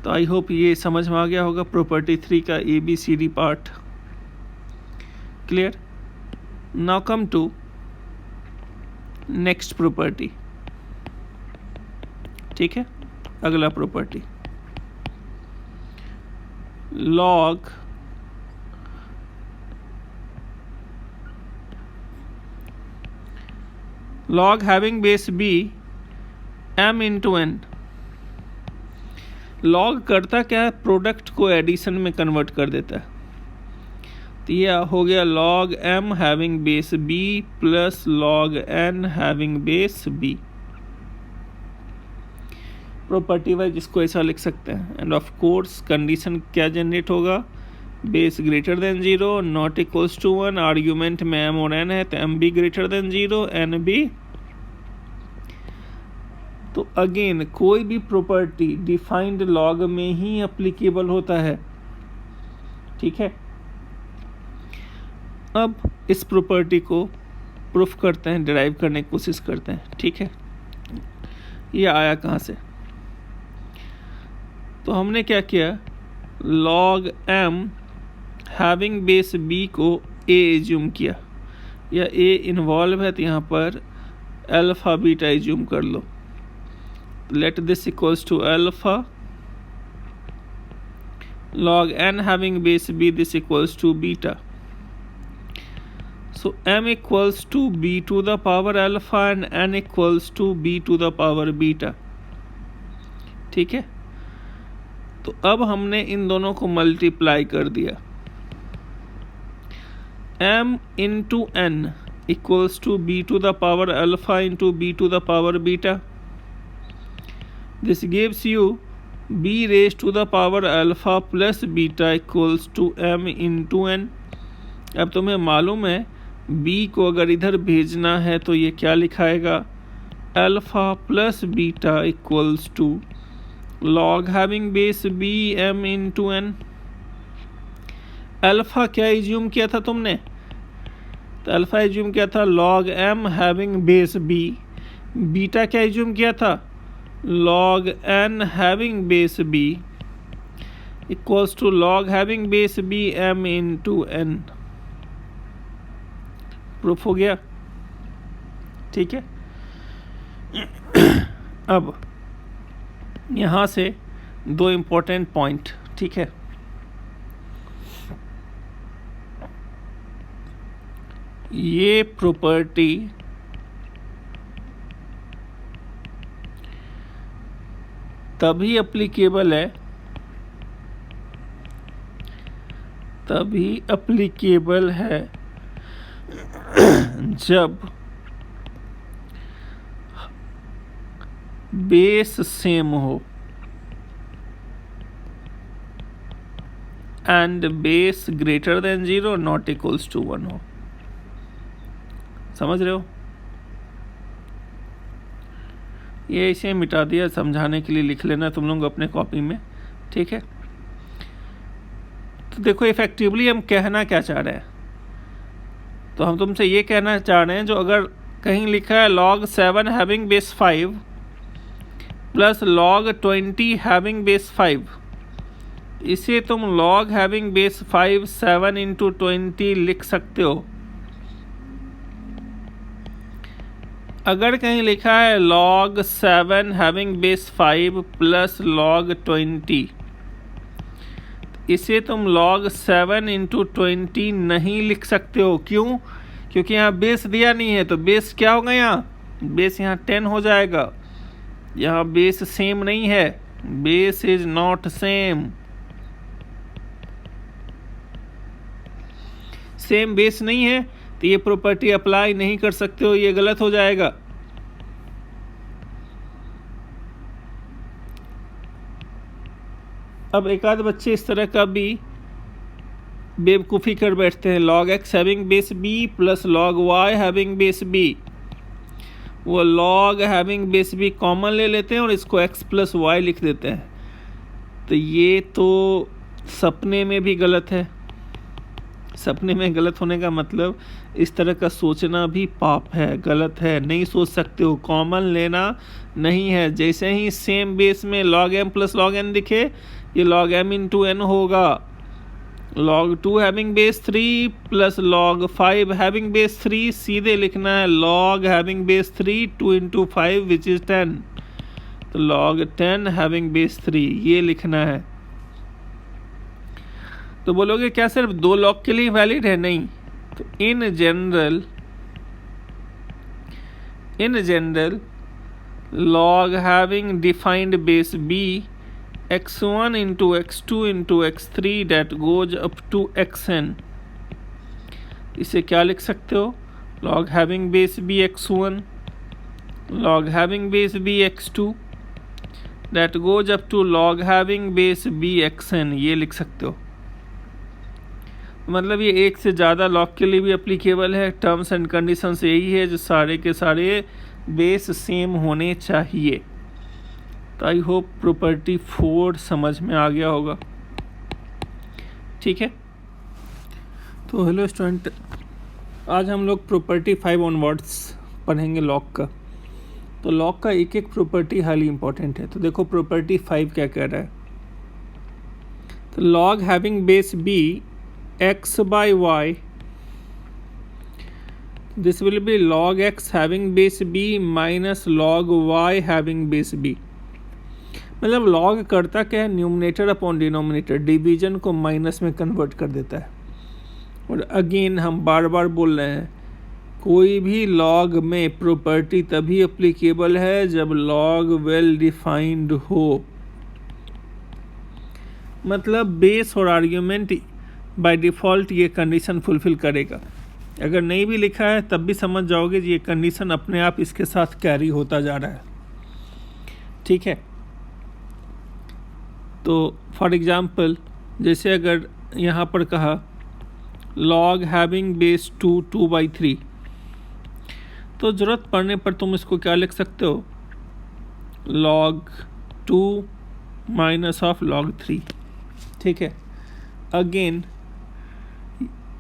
तो आई होप ये समझ में आ गया होगा प्रॉपर्टी 3 का ABCD part. Clear. Now come to next property. ठीक है, अगला property log having base b m into n. log करता क्या है, प्रोडक्ट को एडिशन में कन्वर्ट कर देता है. तो ये हो गया log m having base b plus log n having base b. Property wise इसको ऐसा लिख सकते हैं. एंड ऑफ कोर्स कंडीशन क्या जनरेट होगा, base greater than 0, not equals to 1. Argument में m और n है तो m भी ग्रेटर देन 0, n भी. तो अगेन कोई भी प्रॉपर्टी डिफाइंड लॉग में ही एप्लीकेबल होता है. ठीक है, अब इस प्रॉपर्टी को प्रूफ करते हैं, डिराइव करने की कोशिश करते हैं. ठीक है, ये आया कहाँ से, तो हमने क्या किया, log m having base b को a एज्यूम किया, या a इन्वॉल्व है तो यहाँ पर अल्फा बीटा एज्यूम कर लो. Let this equals to alpha. log n having base b, this equals to beta. So m equals to b to the power alpha and n equals to b to the power beta. ठीक है, तो अब हमने इन दोनों को multiply कर दिया. m into n equals to b to the power alpha into b to the power beta. This gives you b raised to the power alpha plus beta equals to m into n. अब तुम्हें मालूम है b को अगर इधर भेजना है तो ये क्या लिखाएगा, alpha plus beta equals to log having base b m into n. Alpha क्या एज्यूम किया था तुमने, तो अल्फा एज्यूम किया था log m having base b. Beta क्या एज्यूम किया था, log n having base b equals to log having base b m into n. Proof हो गया. ठीक है, अब यहाँ से 2 इम्पोर्टेंट पॉइंट. ठीक है, ये प्रॉपर्टी तभी एप्लीकेबल है जब बेस सेम हो. And base greater than 0 not equals to 1 हो। समझ रहे हो? ये इसे मिटा दिया, समझाने के लिए लिख लेना तुम लोग अपने कॉपी में, ठीक है। तो देखो इफेक्टिवली हम कहना क्या चाह रहे हैं, तो हम तुमसे ये कहना चाह रहे हैं, जो अगर कहीं लिखा है log 7 having base 5 plus log 20 having base 5, इसे तुम log हैविंग बेस 5 7 इंटू 20 लिख सकते हो। अगर कहीं लिखा है log 7 having base 5 plus log 20, इसे तुम log 7 इंटू 20 नहीं लिख सकते हो। क्यों? क्योंकि यहाँ बेस दिया नहीं है, तो बेस क्या होगा, यहाँ बेस यहाँ 10 हो जाएगा। यहाँ बेस सेम नहीं है, base is not same. Same base नहीं है तो ये प्रॉपर्टी अप्लाई नहीं कर सकते हो, ये गलत हो जाएगा। अब एक आध बच्चे इस तरह का भी बेवकूफ़ी कर बैठते हैं, log x having base b plus log y having base b। वो log having base b common ले लेते हैं और इसको x प्लस y लिख देते हैं। तो ये तो सपने में भी गलत है। सपने में गलत होने का मतलब इस तरह का सोचना भी पाप है, गलत है, नहीं सोच सकते हो, कॉमन लेना नहीं है। जैसे ही सेम बेस में log m plus log n दिखे, ये log m इंटू n होगा। log 2 having base 3 plus log 5 having base 3, सीधे लिखना है log having base 3 2 into 5 which is 10, तो log 10 हैविंग बेस 3 ये लिखना है। तो बोलोगे क्या सिर्फ 2 log के लिए वैलिड है? नहीं। तो in general log having defined base b x1 into x2 into x3 that goes up to xn, इसे क्या लिख सकते हो? log having base b x1 log having base b x2 that goes up to log having base b xn, ये लिख सकते हो। मतलब ये एक से ज़्यादा log के लिए भी एप्लीकेबल है। टर्म्स एंड कंडीशंस यही है जो सारे के सारे बेस सेम होने चाहिए। तो आई होप प्रॉपर्टी 4 समझ में आ गया होगा, ठीक है। तो हेलो स्टूडेंट, आज हम लोग प्रॉपर्टी 5 ऑनवर्ड्स पढ़ेंगे लॉग का। तो लॉग का एक एक प्रॉपर्टी हाईली इंपॉर्टेंट है। तो देखो प्रॉपर्टी 5 क्या कह रहा है। तो log having base b x by y, this will be log x having base b minus log y having base b। मतलब log करता क्या है, न्यूमरेटर अपॉन डिनोमिनेटर, डिवीजन को माइनस में कन्वर्ट कर देता है। और अगेन हम बार बार बोल रहे हैं, कोई भी log में प्रॉपर्टी तभी एप्लीकेबल है जब log वेल डिफाइंड हो। मतलब बेस और आर्ग्यूमेंट बाय डिफ़ॉल्ट ये कंडीशन फुलफिल करेगा। अगर नहीं भी लिखा है तब भी समझ जाओगे ये कंडीशन अपने आप इसके साथ कैरी होता जा रहा है, ठीक है। तो फॉर एग्ज़ाम्पल जैसे अगर यहाँ पर कहा log हैविंग बेस 2/3, तो ज़रूरत पड़ने पर तुम इसको क्या लिख सकते हो, log 2 माइनस ऑफ log 3, ठीक है। अगेन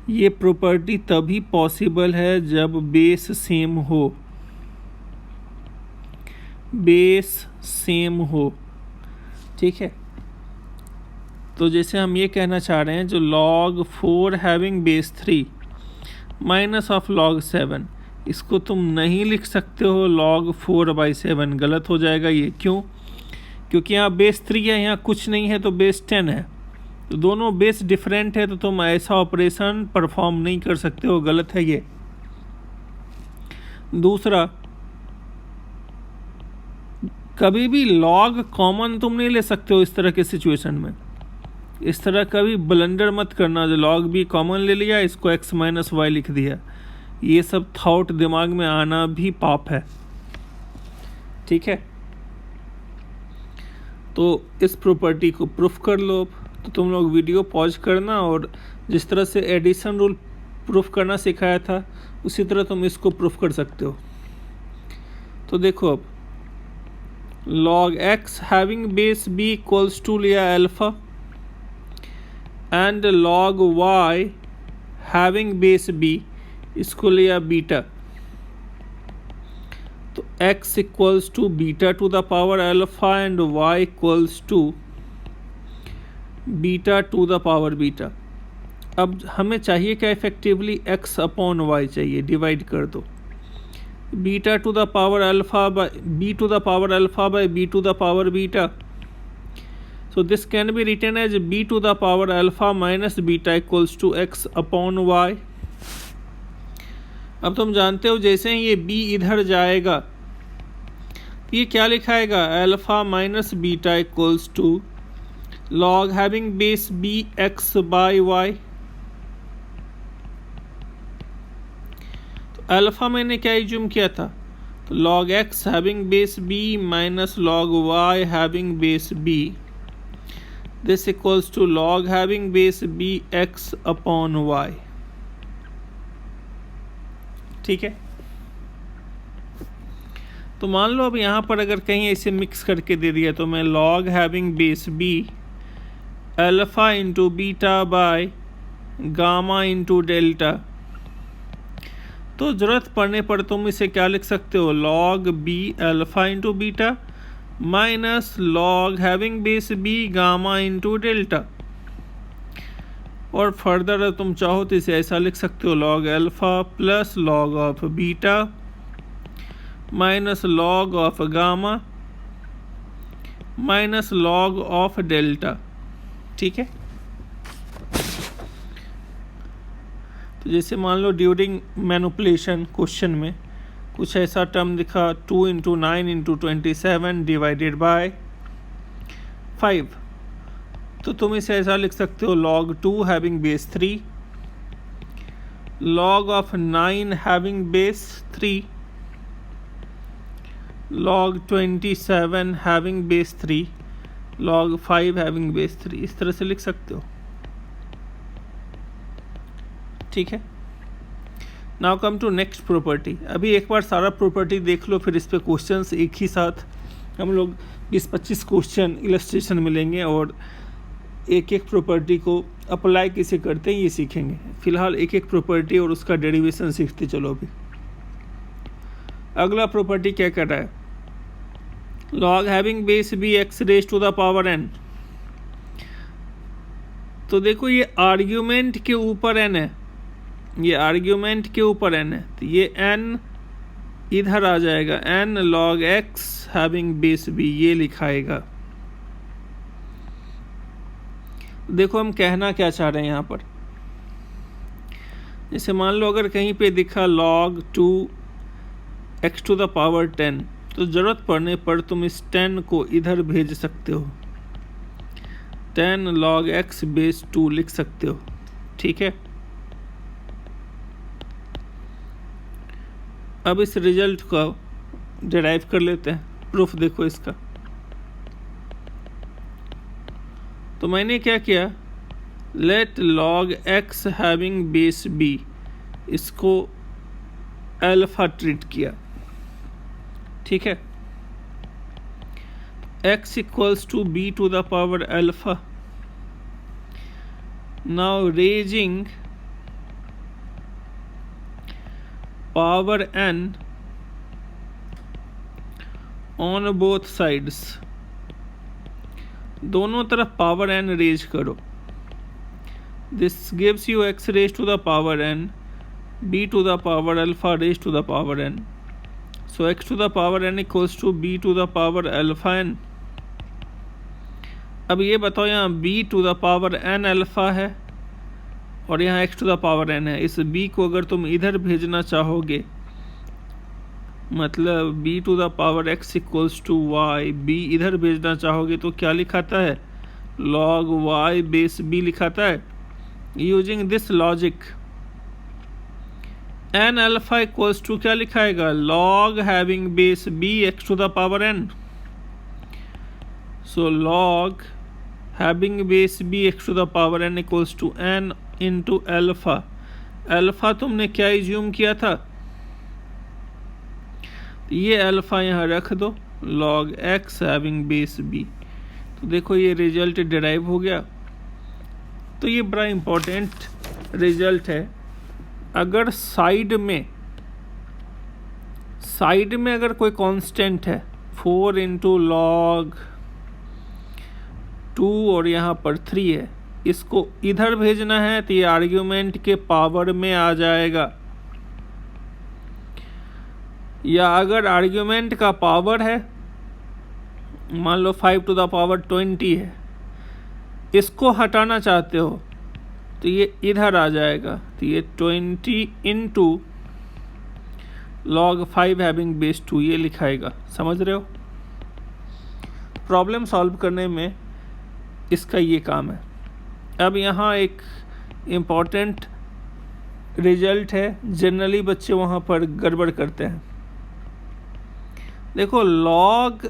ये प्रॉपर्टी तभी पॉसिबल है जब बेस सेम हो, बेस सेम हो, ठीक है। तो जैसे हम ये कहना चाह रहे हैं, जो log 4 having base 3 minus of log 7, इसको तुम नहीं लिख सकते हो log 4/7, गलत हो जाएगा ये। क्यों? क्योंकि यहाँ बेस 3 है, यहाँ कुछ नहीं है, तो बेस 10 है। तो दोनों बेस डिफरेंट है, तो तुम ऐसा ऑपरेशन परफॉर्म नहीं कर सकते हो, गलत है ये। दूसरा, कभी भी log कॉमन तुम नहीं ले सकते हो इस तरह के सिचुएशन में। इस तरह कभी ब्लंडर मत करना, जो log भी कॉमन ले लिया, इसको x माइनस वाई लिख दिया। ये सब थॉट दिमाग में आना भी पाप है, ठीक है। तो इस प्रॉपर्टी को प्रूफ कर लो। तो तुम लोग वीडियो पॉज करना और जिस तरह से एडिशन रूल प्रूफ करना सिखाया था उसी तरह तुम इसको प्रूफ कर सकते हो। तो देखो अब log x having base b equals to लिया alpha and log y having base b इसको लिया बीटा। तो x equals to beta to the power alpha and y equals to beta to the power beta. अब हमें चाहिए क्या, effectively x upon y चाहिए, divide कर दो beta to the power alpha by b to the power alpha by b to the power beta. So this can be written as b to the power alpha minus beta equals to x upon y। अब तुम जानते हो जैसे ही ये b इधर जाएगा ये क्या लिखाएगा, alpha minus beta equals to log having base b x by y। Alpha मैंने क्या एज्यूम किया था, तो log x having base b minus log y having base b, this equals to log having base b x upon y। ठीक है, तो मान लो अब यहाँ पर अगर कहीं ऐसे मिक्स करके दे दिया तो मैं log having base b alpha into beta by gamma into delta, तो ज़रूरत पड़ने पर तुम इसे क्या लिख सकते हो, log b alpha into beta minus log having base b gamma into delta. और फर्दर तुम चाहो तो इसे ऐसा लिख सकते हो log alpha plus log of beta minus log of gamma minus log of delta. ठीक है, तो जैसे मान लो ड्यूरिंग मैनिपुलेशन क्वेश्चन में कुछ ऐसा टर्म दिखा 2 इंटू 9 इंटू 27 डिवाइडेड बाय 5, तो तुम इसे ऐसा लिख सकते हो log 2 having base 3 log of 9 having base 3 log 27 having base 3 log 5 having base 3, इस तरह से लिख सकते हो। ठीक है, now come to next property. अभी एक बार सारा प्रॉपर्टी देख लो, फिर इस पे क्वेश्चंस एक ही साथ हम लोग 20-25 क्वेश्चन इलस्ट्रेशन मिलेंगे और एक एक प्रॉपर्टी को अप्लाई कैसे करते हैं ये सीखेंगे। फिलहाल एक एक प्रॉपर्टी और उसका डेरिवेशन सीखते चलो। अभी अगला प्रॉपर्टी क्या कर रहा है, log having base b x raise to the power n। तो देखो ये आर्ग्यूमेंट के ऊपर n है, ये आर्ग्यूमेंट के ऊपर n है, तो ये n इधर आ जाएगा, n log x having base b ये लिखाएगा। देखो हम कहना क्या चाह रहे हैं यहाँ पर, जैसे मान लो अगर कहीं पे दिखा log 2 x to the power 10, तो ज़रूरत पड़ने पर तुम इस 10 को इधर भेज सकते हो, 10 log x बेस 2 लिख सकते हो। ठीक है, अब इस रिजल्ट को डिराइव कर लेते हैं, प्रूफ देखो इसका। तो मैंने क्या किया, let log x having base b, इसको अल्फा ट्रीट किया। ठीक है, x equals to b to the power alpha. Now raising power n on both sides, दोनों तरफ पावर n रेज करो। This gives you x raise to the power n b to the power alpha raise to the power n। So x to the power n equals to b to the power alpha n। अब ये बताओ यहाँ b to the power n alpha है और यहाँ x to the power n है। इस b को अगर तुम इधर भेजना चाहोगे, मतलब b to the power x equals to y, b इधर भेजना चाहोगे तो क्या लिखाता है, log y बेस b लिखाता है। Using this logic n alpha equals to क्या लिखाएगा, log having base b x to the power n। So log having base b x to the power n equals to n into alpha. Alpha तुमने क्या assume किया था, ये alpha यहाँ रख दो, log x having base b। तो देखो ये रिजल्ट डिराइव हो गया। तो ये बड़ा इम्पोर्टेंट रिजल्ट है। अगर साइड में अगर कोई कांस्टेंट है 4 इंटू लॉग 2 और यहाँ पर 3 है, इसको इधर भेजना है तो ये आर्ग्यूमेंट के पावर में आ जाएगा। या अगर आर्ग्यूमेंट का पावर है, मान लो 5 टू द पावर 20 है, इसको हटाना चाहते हो तो ये इधर आ जाएगा। तो ये 20 इंटू log 5 हैविंग बेस 2 ये लिखाएगा। समझ रहे हो? प्रॉब्लम सॉल्व करने में इसका ये काम है। अब यहाँ एक इम्पॉर्टेंट रिजल्ट है, जनरली बच्चे वहाँ पर गड़बड़ करते हैं। देखो log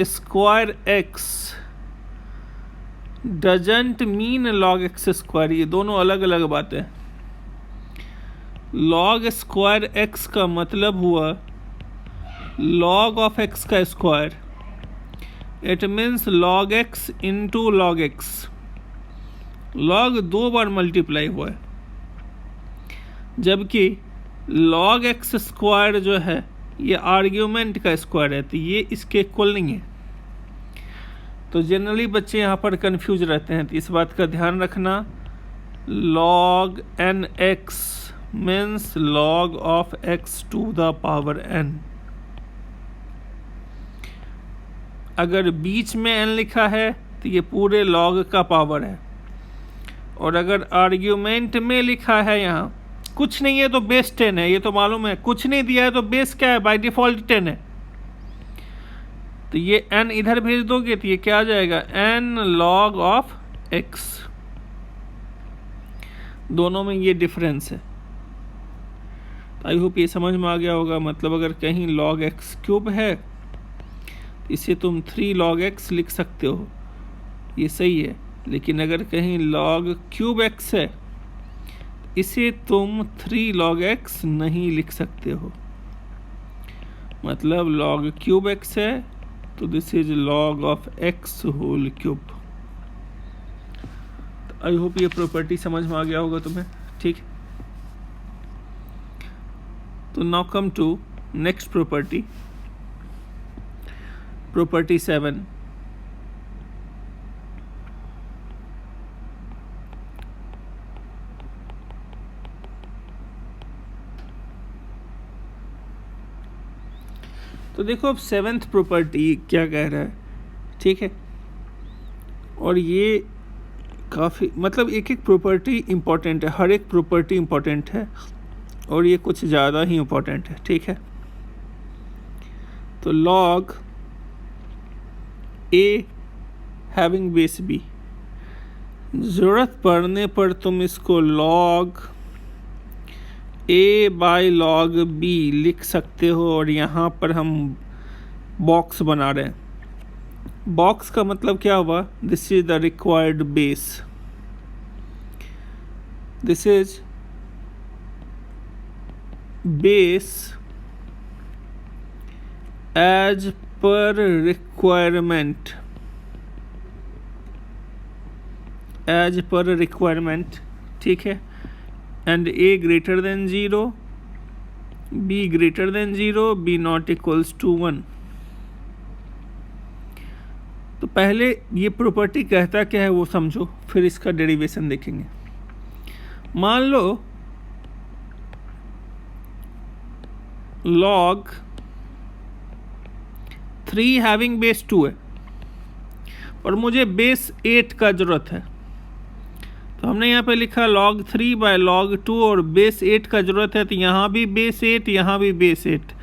square x doesn't mean log x square, ये दोनों अलग अलग बातें हैं। log स्क्वायर x का मतलब हुआ log ऑफ x का square, it means log x into log x। log 2 bar multiply हुआ है, जबकि log x स्क्वायर जो है ये आर्ग्यूमेंट का स्क्वायर है, तो ये इसके इक्वल नहीं है। तो जनरली बच्चे यहाँ पर कंफ्यूज रहते हैं, तो इस बात का ध्यान रखना। log n x means log of x to the power n। अगर बीच में n लिखा है तो ये पूरे log का पावर है, और अगर आर्ग्यूमेंट में लिखा है यहाँ कुछ नहीं है तो बेस 10 है, ये तो मालूम है। कुछ नहीं दिया है तो बेस क्या है, बाय डिफॉल्ट 10 है। तो ये n इधर भेज दोगे तो ये क्या आ जाएगा, n log ऑफ x। दोनों में ये डिफरेंस है। आई होप ये समझ में आ गया होगा। मतलब अगर कहीं log x क्यूब है तो इसे तुम 3 log x लिख सकते हो, ये सही है। लेकिन अगर कहीं log क्यूब x है, इसे तुम 3 log x नहीं लिख सकते हो। मतलब log क्यूब x है तो this is log of x whole cube. तो आई होप ये प्रॉपर्टी समझ में आ गया होगा तुम्हें, ठीक। तो now come to next property, property 7। तो देखो अब 7th प्रॉपर्टी क्या कह रहा है, ठीक है। और ये काफ़ी मतलब एक एक प्रॉपर्टी इम्पोर्टेंट है, हर एक प्रॉपर्टी इम्पोर्टेंट है, और ये कुछ ज़्यादा ही इम्पोर्टेंट है, ठीक है। तो log a having base b, ज़रूरत पड़ने पर तुम इसको log a by log b लिख सकते हो। और यहाँ पर हम बॉक्स बना रहे हैं। बॉक्स का मतलब क्या हुआ, this is the required base, this is base as per requirement, as per requirement, ठीक है। And a greater than 0, b greater than 0, b not equals to 1। तो पहले ये प्रॉपर्टी कहता क्या है वो समझो, फिर इसका डेरिवेशन देखेंगे। मान लो log 3 हैविंग बेस 2 है और मुझे बेस 8 का जरूरत है। तो हमने यहाँ पे लिखा log 3 बाय log 2 और बेस 8 का जरूरत है। तो यहाँ भी बेस 8, यहाँ भी बेस 8,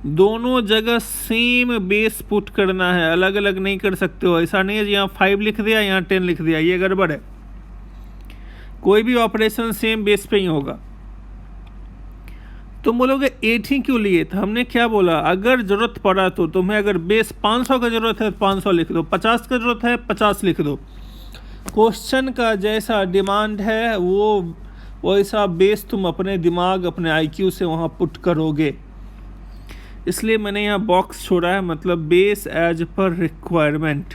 दोनों जगह सेम बेस पुट करना है, अलग अलग नहीं कर सकते हो। ऐसा नहीं है यहाँ 5 लिख दिया यहाँ 10 लिख दिया, ये गड़बड़ है। कोई भी ऑपरेशन सेम बेस पे ही होगा। तुम बोलोगे 8 ही क्यों लिए? तो हमने क्या बोला, अगर ज़रूरत पड़ा तो तुम्हें अगर बेस 500 का ज़रूरत है 500 लिख दो, 50 का ज़रूरत है 50 लिख दो। क्वेश्चन का जैसा डिमांड है वो वैसा बेस तुम अपने दिमाग अपने IQ से वहाँ पुट करोगे। इसलिए मैंने यहाँ बॉक्स छोड़ा है, मतलब बेस एज पर रिक्वायरमेंट।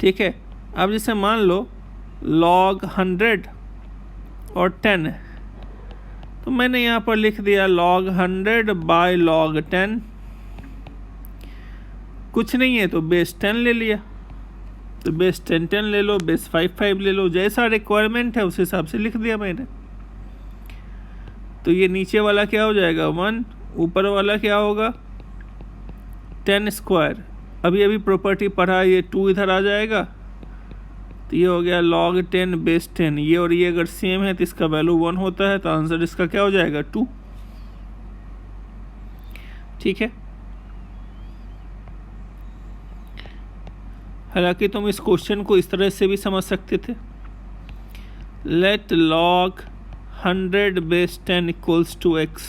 ठीक है, अब जैसे मान लो log 100 और 10 है, तो मैंने यहाँ पर लिख दिया log 100 बाय log 10। कुछ नहीं है तो बेस 10 ले लिया, तो बेस 10 ले लो, बेस 5 ले लो, जैसा रिक्वायरमेंट है उस हिसाब से लिख दिया मैंने। तो ये नीचे वाला क्या हो जाएगा 1, ऊपर वाला क्या होगा 10 स्क्वायर। अभी प्रॉपर्टी पढ़ा, ये 2 इधर आ जाएगा, तो ये हो गया log 10 बेस 10। ये और ये अगर सेम है तो इसका वैल्यू 1 होता है, तो आंसर इसका क्या हो जाएगा 2। ठीक है, हालांकि तुम इस क्वेश्चन को इस तरह से भी समझ सकते थे, let log 100 base 10 equals to x।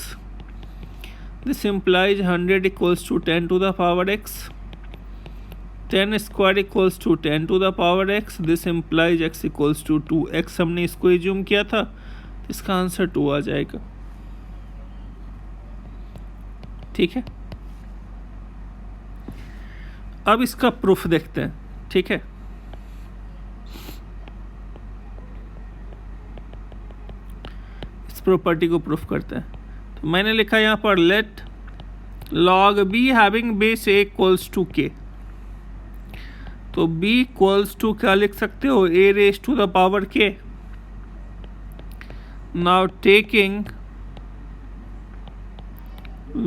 This implies 100 equals to 10 to the power x, 10 square equals to 10 to the power x। This implies x equals to 2x। हमने इसको एज्यूम किया था, इसका आंसर 2 आ जाएगा। ठीक है, अब इसका प्रूफ देखते हैं। ठीक है, इस प्रॉपर्टी को प्रूफ करते हैं। तो मैंने लिखा यहाँ पर let log b having base a equals to k। तो b इक्वल्स टू क्या लिख सकते हो, a raise to the power k। Now taking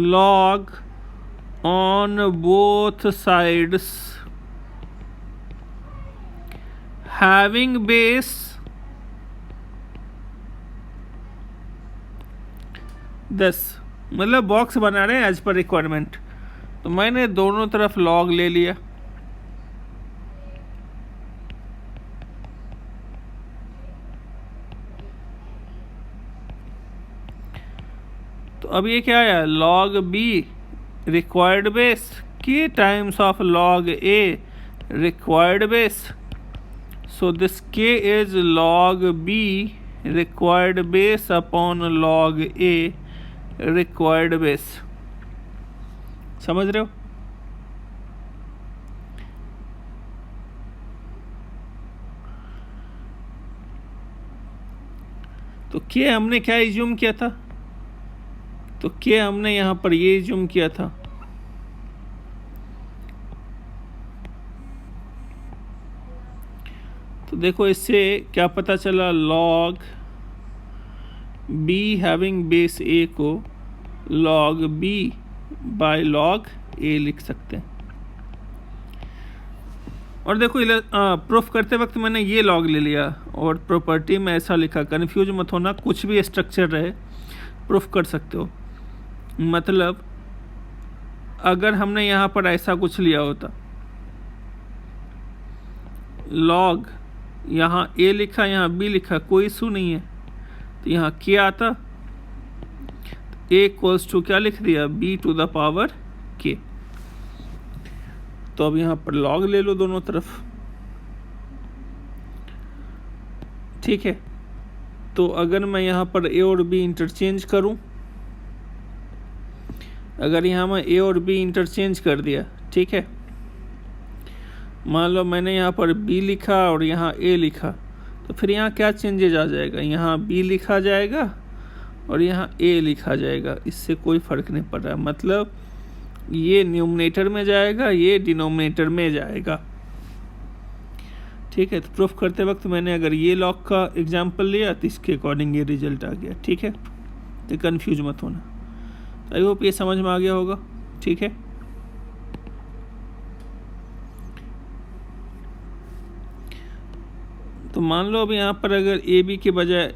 log on both sides having base दस, मतलब बॉक्स बना रहे हैं एज पर रिक्वायरमेंट। तो मैंने दोनों तरफ log ले लिया, तो अब ये क्या आया log b required base k times of log a required base. So this k is log b required base upon log a required base. समझ रहे हो? तो k हमने क्या एज्यूम किया था, तो k हमने यहाँ पर ये एज्यूम किया था, तो देखो इससे क्या पता चला, log b having base a को log b by log a लिख सकते हैं। और देखो प्रूफ करते वक्त मैंने ये log ले लिया और प्रॉपर्टी में ऐसा लिखा, कन्फ्यूज मत होना, कुछ भी स्ट्रक्चर रहे प्रूफ कर सकते हो। मतलब अगर हमने यहाँ पर ऐसा कुछ लिया होता, log यहाँ a लिखा यहाँ b लिखा, कोई इशू नहीं है, तो यहाँ क्या आता, a इक्वल्स टू क्या लिख दिया b to the power k। तो अब यहाँ पर log ले लो दोनों तरफ। ठीक है, तो अगर मैं यहाँ पर a और b इंटरचेंज करूँ, अगर यहाँ मैं a और b इंटरचेंज कर दिया, ठीक है, मान लो मैंने यहाँ पर b लिखा और यहाँ a लिखा, तो फिर यहाँ क्या चेंजेज आ जाएगा, यहाँ b लिखा जाएगा और यहाँ a लिखा जाएगा, इससे कोई फ़र्क नहीं पड़ रहा। मतलब ये न्यूमरेटर में जाएगा, ये डिनोमिनेटर में जाएगा। ठीक है, तो प्रूफ करते वक्त मैंने अगर ये लॉग का एग्जांपल लिया तो इसके अकॉर्डिंग ये रिजल्ट आ गया। ठीक है, तो कंफ्यूज मत होना। आई होप ये समझ में आ गया होगा। ठीक है, तो मान लो अब यहाँ पर अगर ए बी के बजाय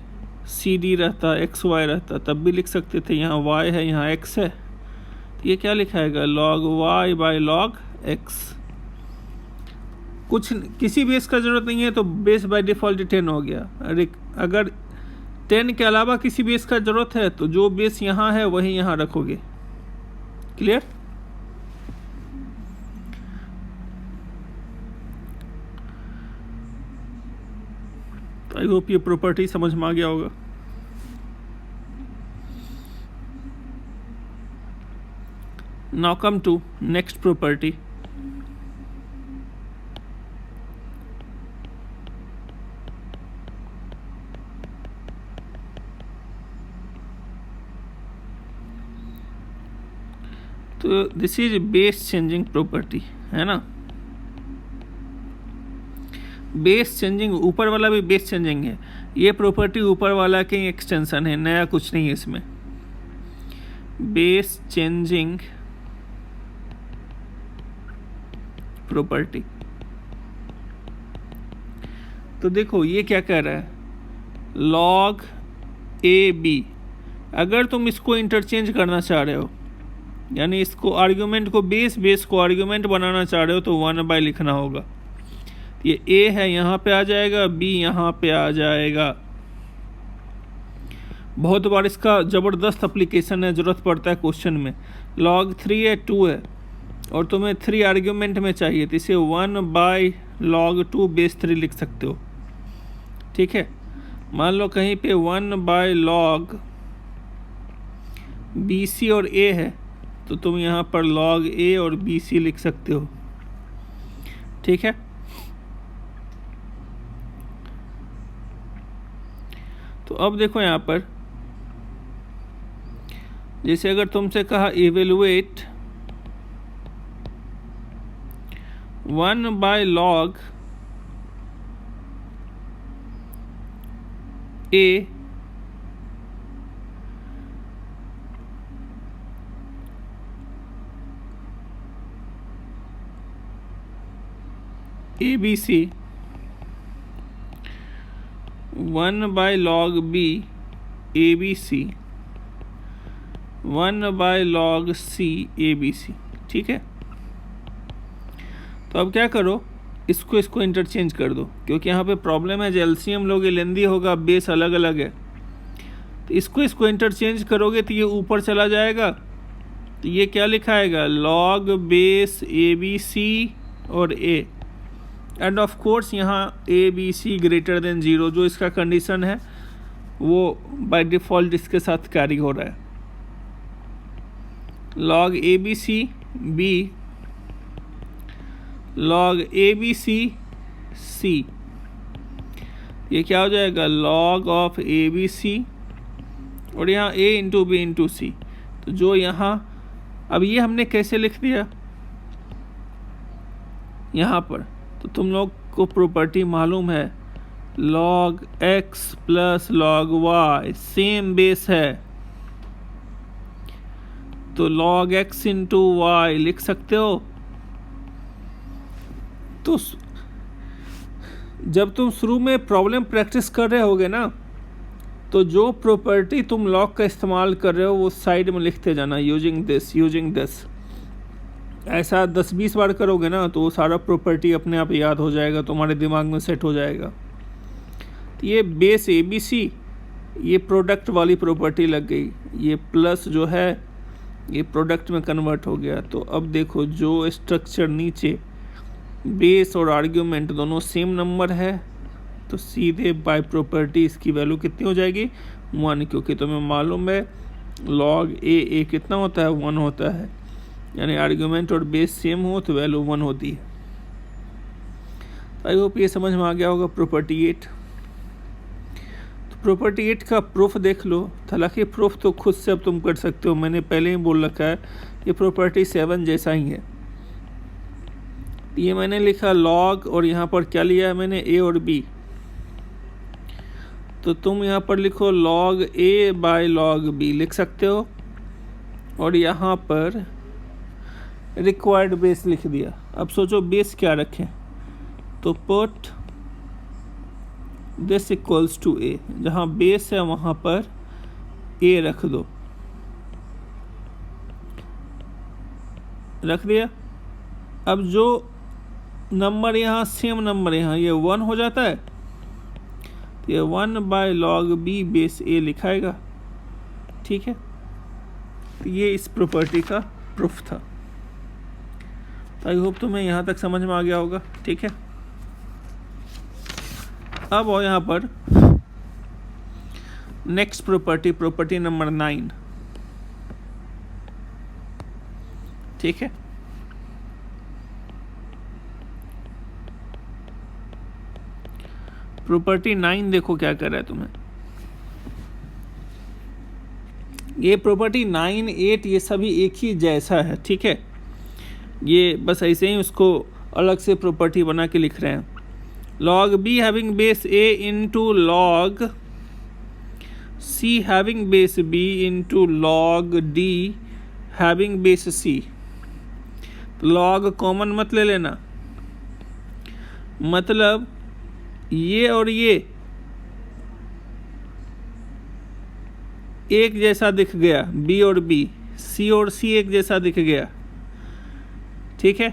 सी डी रहता, एक्स वाई रहता, तब भी लिख सकते थे। यहाँ वाई है, यहाँ एक्स है, तो ये क्या लिखाएगा, log Y by log X. कुछ किसी बेस का ज़रूरत नहीं है, तो बेस बाय डिफ़ॉल्ट 10 हो गया। अगर 10 के अलावा किसी बेस का ज़रूरत है तो जो बेस यहाँ है वही यहाँ रखोगे। क्लियर? आई होप ये प्रॉपर्टी समझ में आ गया होगा। Now come to next property. तो this is base changing property, है ना। बेस चेंजिंग, ऊपर वाला भी बेस चेंजिंग है। ये प्रॉपर्टी ऊपर वाला के एक्सटेंशन है, नया कुछ नहीं है इसमें। Base changing property. तो देखो ये क्या कह रहा है, log AB। अगर तुम इसको इंटरचेंज करना चाह रहे हो, यानी इसको आर्ग्यूमेंट को बेस को आर्ग्यूमेंट बनाना चाह रहे हो, तो 1/, लिखना होगा। ये A है, यहाँ पे आ जाएगा, B यहाँ पे आ जाएगा। बहुत बार इसका ज़बरदस्त एप्लीकेशन है, ज़रूरत पड़ता है क्वेश्चन में। log 3 है, 2 है, और तुम्हें 3 आर्ग्यूमेंट में चाहिए, तो इसे 1/log 2 बेस 3 लिख सकते हो। ठीक है, मान लो कहीं पे 1/log BC और A है, तो तुम यहाँ पर log A और BC लिख सकते हो। ठीक है, तो अब देखो यहाँ पर, जैसे अगर तुमसे कहा evaluate 1/log A ABC 1/log B ABC 1/log C ABC। ठीक है, तो अब क्या करो, इसको इंटरचेंज कर दो, क्योंकि यहाँ पे प्रॉब्लम है, जो एलसीएम लोगे लेंदी होगा, बेस अलग अलग है। तो इसको इंटरचेंज करोगे तो ये ऊपर चला जाएगा, तो ये क्या लिखाएगा, log बेस ABC और A, एंड ऑफ कोर्स यहाँ ABC ग्रेटर देन 0, जो इसका कंडीशन है वो बाय डिफ़ॉल्ट इसके साथ कैरी हो रहा है। log ABC B log ABC C, ये क्या हो जाएगा, log ऑफ ABC, और यहाँ A into B into C। तो जो यहाँ, अब ये हमने कैसे लिख दिया यहाँ पर, तो तुम लोग को प्रॉपर्टी मालूम है, log x plus log y same base है, तो log x इंटू y लिख सकते हो। तो जब तुम शुरू में प्रॉब्लम प्रैक्टिस कर रहे होगे ना, तो जो प्रॉपर्टी तुम लॉग का इस्तेमाल कर रहे हो वो साइड में लिखते जाना, यूजिंग दिस। ऐसा 10-20 बार करोगे ना, तो वो सारा प्रॉपर्टी अपने आप याद हो जाएगा, तुम्हारे दिमाग में सेट हो जाएगा। तो ये बेस ABC, ये प्रोडक्ट वाली प्रॉपर्टी लग गई, ये प्लस जो है ये प्रोडक्ट में कन्वर्ट हो गया। तो अब देखो, जो स्ट्रक्चर नीचे बेस और आर्ग्यूमेंट दोनों सेम नंबर है, तो सीधे बाय प्रॉपर्टी इसकी वैल्यू कितनी हो जाएगी, 1, क्योंकि तुम्हें मालूम है log A कितना होता है, 1 होता है, यानी आर्ग्यूमेंट और बेस सेम हो तो वैल्यू 1 होती है। आई होप ये समझ में आ गया होगा प्रॉपर्टी 8। तो प्रॉपर्टी 8 का प्रूफ देख लो, हालांकि प्रूफ तो खुद से अब तुम कर सकते हो, मैंने पहले ही बोल रखा है, ये प्रॉपर्टी 7 जैसा ही है। ये मैंने लिखा log, और यहाँ पर क्या लिया है मैंने, A और B, तो तुम यहाँ पर लिखो log A/log B लिख सकते हो, और यहाँ पर रिक्वायर्ड बेस लिख दिया। अब सोचो बेस क्या रखें, तो put this equals to A, जहाँ बेस है वहाँ पर A रख दो, रख दिया। अब जो नंबर यहाँ सेम नंबर यहाँ ये 1 हो जाता है, ये 1/log b बेस a लिखाएगा। ठीक है, तो ये इस प्रॉपर्टी का प्रूफ था। आई होप तुम्हें यहाँ तक समझ में आ गया होगा। ठीक है, अब और यहाँ पर नेक्स्ट प्रॉपर्टी नंबर 9। ठीक है, प्रॉपर्टी 9 देखो क्या कर रहा है तुम्हें। ये प्रॉपर्टी 9, 8 ये सभी एक ही जैसा है। ठीक है, ये बस ऐसे ही उसको अलग से प्रॉपर्टी बना के लिख रहे हैं। log b having base a into log c having base b into log d having base c। तो log कॉमन मत ले लेना, मतलब ये और ये एक जैसा दिख गया, b और b, c और c एक जैसा दिख गया। ठीक है,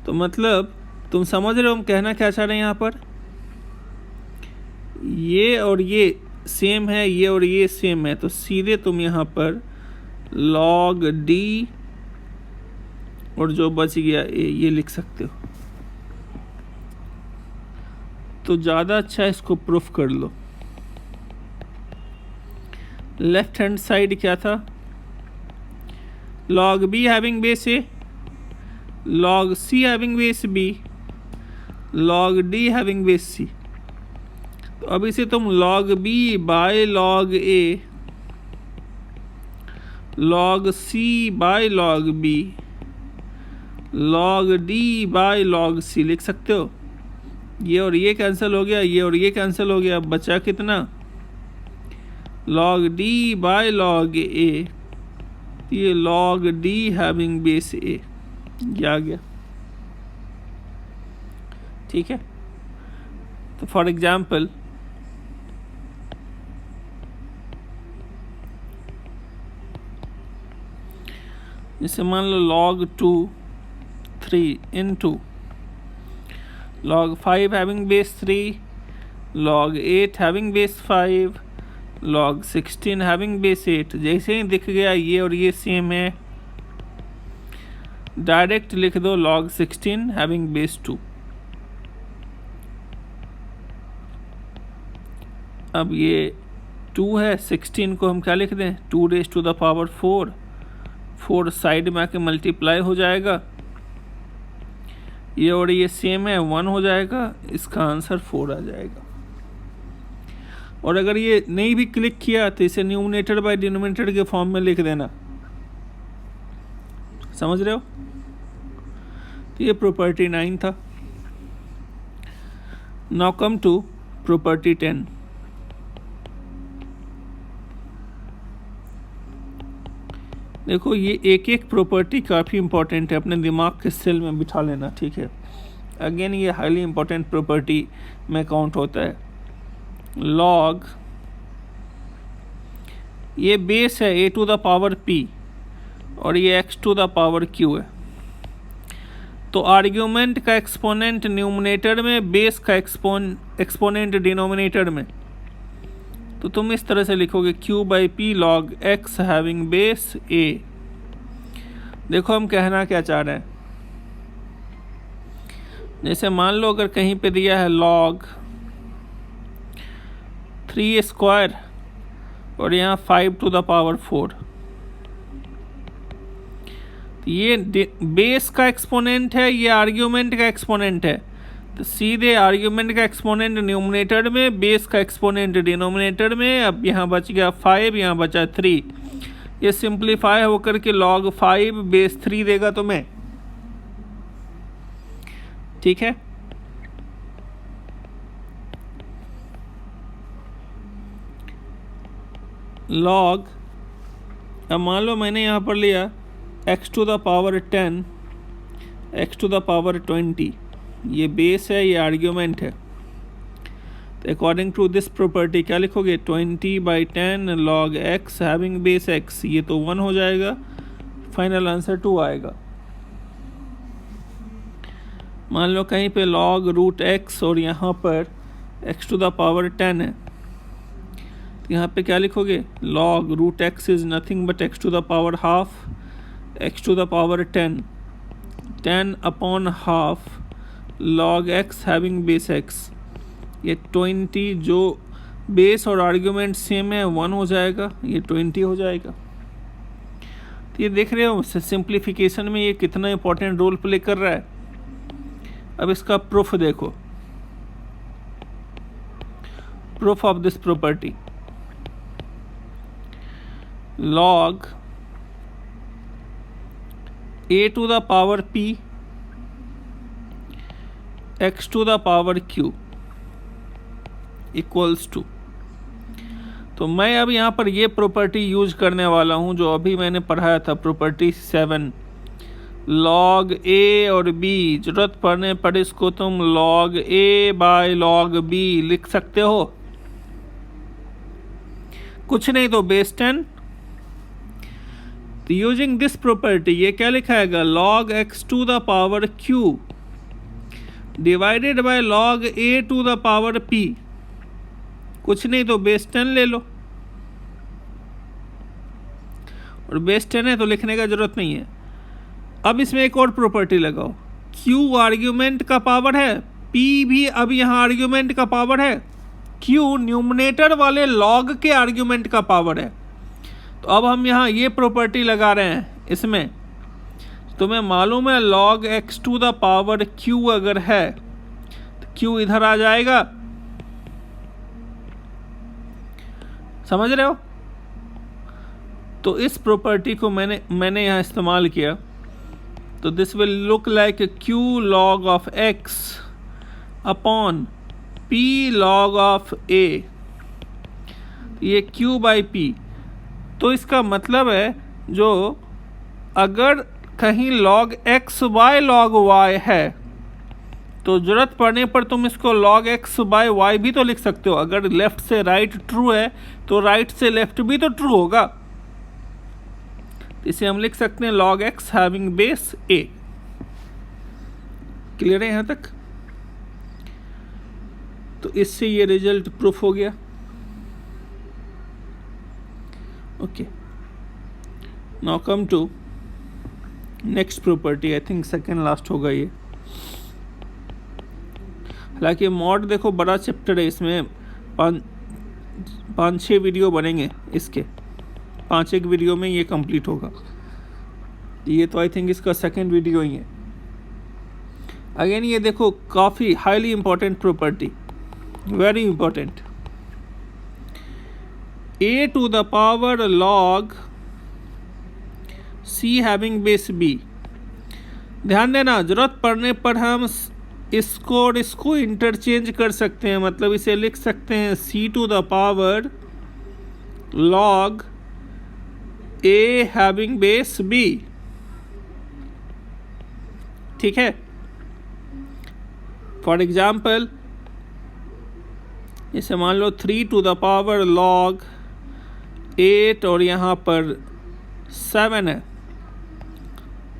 तो मतलब तुम समझ रहे हो हम कहना क्या चाह रहे हैं यहाँ पर। ये और ये सेम है, ये और ये सेम है, तो सीधे तुम यहाँ पर log d और जो बच गया a ये लिख सकते हो। तो ज़्यादा अच्छा इसको प्रूफ कर लो। लेफ्ट हैंड साइड क्या था, log b having base a, log c having base b, log d having base c। तो अब इसे तुम log b by log a, log c by log b, log d by log c लिख सकते हो। ये और ये कैंसिल हो गया, ये और ये कैंसिल हो गया, बचा कितना, log d by log a, ये log d having base a ये आ गया। ठीक है, तो फॉर एग्जाम्पल जैसे मान लो log 2 3 into log 5 having base 3, log 8 having base 5, log 16 having base 8। जैसे ही दिख गया ये और ये सेम है, डायरेक्ट लिख दो log 16 having base 2। अब ये 2 है, 16 को हम क्या लिख दें, 2 raised to the power 4, 4 side में आके मल्टीप्लाई हो जाएगा, ये और ये सेम है, 1 हो जाएगा, इसका आंसर 4 आ जाएगा। और अगर ये नहीं भी क्लिक किया तो इसे न्यूमरेटर बाय डिनोमिनेटर के फॉर्म में लिख देना। समझ रहे हो, तो ये प्रॉपर्टी 9 था। Now come to property 10। देखो ये एक एक प्रॉपर्टी काफ़ी इंपॉर्टेंट है, अपने दिमाग के सेल में बिठा लेना। ठीक है, अगेन ये हाईली इंपॉर्टेंट प्रॉपर्टी में काउंट होता है। लॉग ये बेस है a to the power p और ये x to the power q है, तो आर्ग्यूमेंट का एक्सपोनेंट न्यूमरेटर में, बेस का एक्सपोनेंट डिनोमिनेटर में। तो तुम इस तरह से लिखोगे q/p log x having base a। देखो हम कहना क्या चाह रहे हैं, जैसे मान लो अगर कहीं पे दिया है log 3 स्क्वायर और यहाँ 5 टू द पावर 4, तो ये बेस का एक्सपोनेंट है, ये आर्ग्यूमेंट का एक्सपोनेंट है, तो सीधे आर्ग्यूमेंट का एक्सपोनेंट न्यूमरेटर में, बेस का एक्सपोनेंट डिनोमिनेटर में। अब यहाँ बच गया 5, यहाँ बचा 3, ये सिंप्लीफाई होकर के log 5 बेस 3 देगा तुम्हें। ठीक है, log, अब मान लो मैंने यहाँ पर लिया x to the power 10, x to the power 20, ये बेस है, ये आर्ग्यूमेंट है। तो अकॉर्डिंग टू दिस प्रॉपर्टी क्या लिखोगे, 20/10 log x having base x, ये तो 1 हो जाएगा, फाइनल आंसर 2 आएगा। मान लो कहीं पे log रूट x और यहाँ पर x टू द पावर 10 है, तो यहाँ पे क्या लिखोगे, log root x is nothing but x to the power half, x to the power 10 upon half log x having base x, ये 20 जो बेस और आर्ग्यूमेंट सेम है 1 हो जाएगा, ये 20 हो जाएगा। तो ये देख रहे हो सिंप्लीफिकेशन में ये कितना इंपॉर्टेंट रोल प्ले कर रहा है। अब इसका प्रूफ देखो, proof of this property, log a to the power p x to the power q equals to, तो मैं अब यहाँ पर ये प्रॉपर्टी यूज करने वाला हूँ जो अभी मैंने पढ़ाया था, प्रॉपर्टी 7, log a और b, जरूरत पड़ने पर इसको तुम log a by log b लिख सकते हो, कुछ नहीं तो बेस 10। तो यूजिंग दिस प्रॉपर्टी ये क्या लिखाएगा, log x to the power q divided by log a to the power p, कुछ नहीं तो बेस 10 ले लो, और बेस 10 है तो लिखने का जरूरत नहीं है। अब इसमें एक और प्रॉपर्टी लगाओ, q आर्ग्यूमेंट का पावर है, p भी अब यहाँ आर्ग्यूमेंट का पावर है, q न्यूमरेटर वाले log के आर्ग्यूमेंट का पावर है। तो अब हम यहाँ ये प्रॉपर्टी लगा रहे हैं, इसमें तुम्हें मालूम है log x to the power q अगर है तो q इधर आ जाएगा, समझ रहे हो। तो इस प्रॉपर्टी को मैंने यहाँ इस्तेमाल किया, तो this will look like q log of x upon p log of a, ये q बाई p। तो इसका मतलब है जो अगर कहीं log x by log y है तो ज़रूरत पड़ने पर तुम इसको log x बाय y भी तो लिख सकते हो। अगर लेफ़्ट से राइट ट्रू है तो राइट से लेफ़्ट भी तो ट्रू होगा, इसे हम लिख सकते हैं log x having base a। Clear है यहाँ तक। तो इससे ये रिजल्ट प्रूफ हो गया। Okay, now come to next property, I think second last होगा ये। हालांकि मॉड देखो बड़ा चैप्टर है, इसमें 5-6 वीडियो बनेंगे, इसके 5 वीडियो में ये कंप्लीट होगा। ये तो आई थिंक इसका सेकंड वीडियो ही है। अगेन ये देखो काफ़ी highly important property, very important, a to the power log c having base b। ध्यान देना, ज़रूरत पड़ने पर हम इसको और इसको इंटरचेंज कर सकते हैं, मतलब इसे लिख सकते हैं c to the power log a having base b, ठीक है। फॉर एग्जाम्पल इसे मान लो 3 टू द पावर log 8 और यहाँ पर 7 है,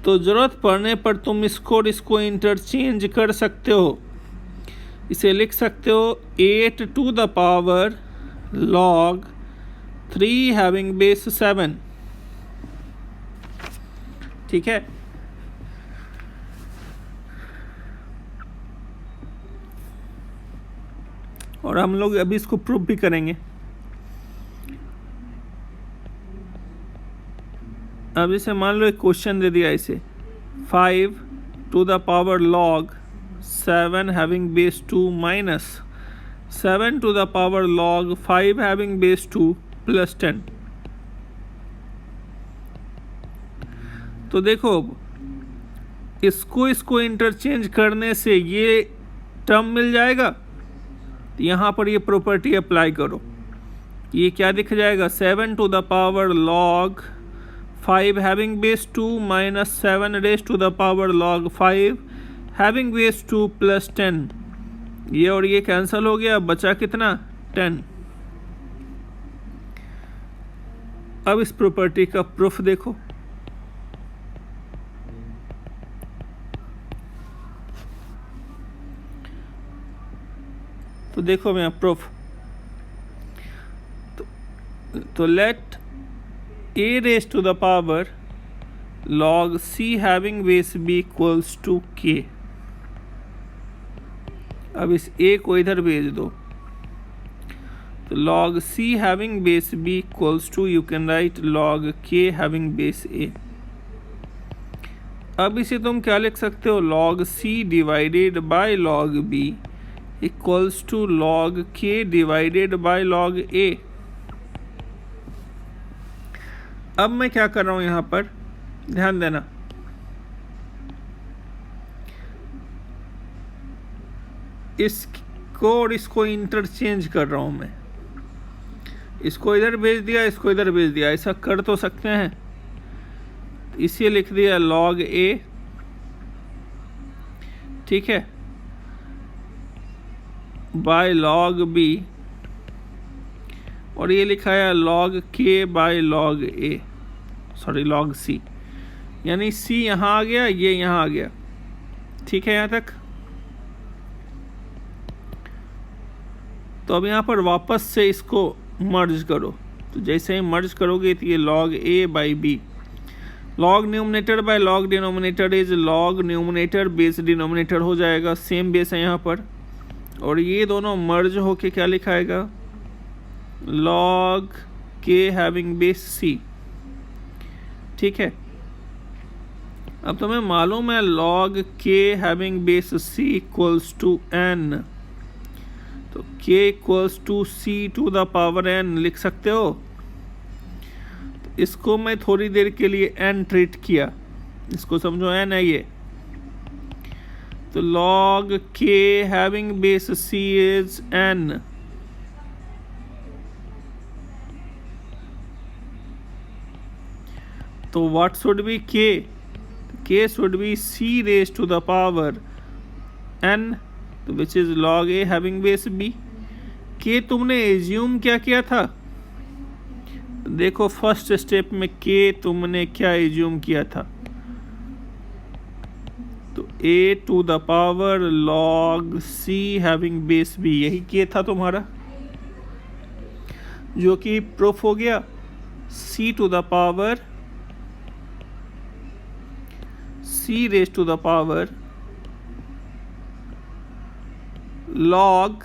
तो ज़रूरत पड़ने पर तुम इसको और इसको इंटरचेंज कर सकते हो, इसे लिख सकते हो 8 to the power log 3 having base 7, ठीक है। और हम लोग अभी इसको प्रूफ भी करेंगे। अब इसे मान लो एक क्वेश्चन दे दिया, इसे 5 to the power log 7 having base 2 माइनस 7 to the power log 5 having base 2 प्लस 10। तो देखो इसको इंटरचेंज करने से ये टर्म मिल जाएगा, यहाँ पर ये प्रॉपर्टी अप्लाई करो, ये क्या दिख जाएगा, 7 to the power log 5 having base 2 माइनस 7 raise to the power log 5 having base 2 प्लस 10, ये और ये कैंसिल हो गया, बचा कितना 10। अब इस प्रॉपर्टी का प्रूफ देखो। तो देखो मैं प्रूफ, तो late a raised to the power log c having base b equals to k। अब इस a को इधर भेज दो, तो log c having base b equals to, you can write log k having base a। अब इसे तुम क्या लिख सकते हो, log c divided by log b equals to log k divided by log a। अब मैं क्या कर रहा हूं यहां पर, ध्यान देना, इसको और इसको इंटरचेंज कर रहा हूं मैं, इसको इधर भेज दिया, इसको इधर भेज दिया, ऐसा कर तो सकते हैं। इसे लिख दिया log a, ठीक है, बाय log b, और ये लिखा है log k by log a, sorry log c, यानी c यहाँ आ गया, ये यहाँ आ गया, ठीक है यहाँ तक। तो अब यहाँ पर वापस से इसको मर्ज करो, तो जैसे ही मर्ज करोगे तो ये log a by b, log numerator bye log denominator is log numerator base denominator हो जाएगा, सेम बेस है यहाँ पर, और ये दोनों मर्ज होके क्या लिखाएगा, log k having base c, ठीक है। अब तुम्हें मालूम है log k having base c equals to n, तो k equals to c to the power n लिख सकते हो। तो इसको मैं थोड़ी देर के लिए n ट्रीट किया, इसको समझो n है ये, तो log k having base c is n। तो what should be k? k should be c raised to the power n, तो which is log a having base b। k तुमने assume क्या किया था, देखो फर्स्ट स्टेप में k तुमने क्या एज्यूम किया था, तो a to the power log c having base b, यही k था तुम्हारा, जो कि प्रूफ हो गया। c to the power c raised to the power log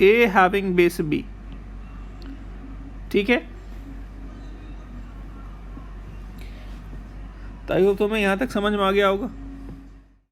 a having base b, ठीक है। तो आई होप तुम्हें यहां तक समझ में आ गया होगा।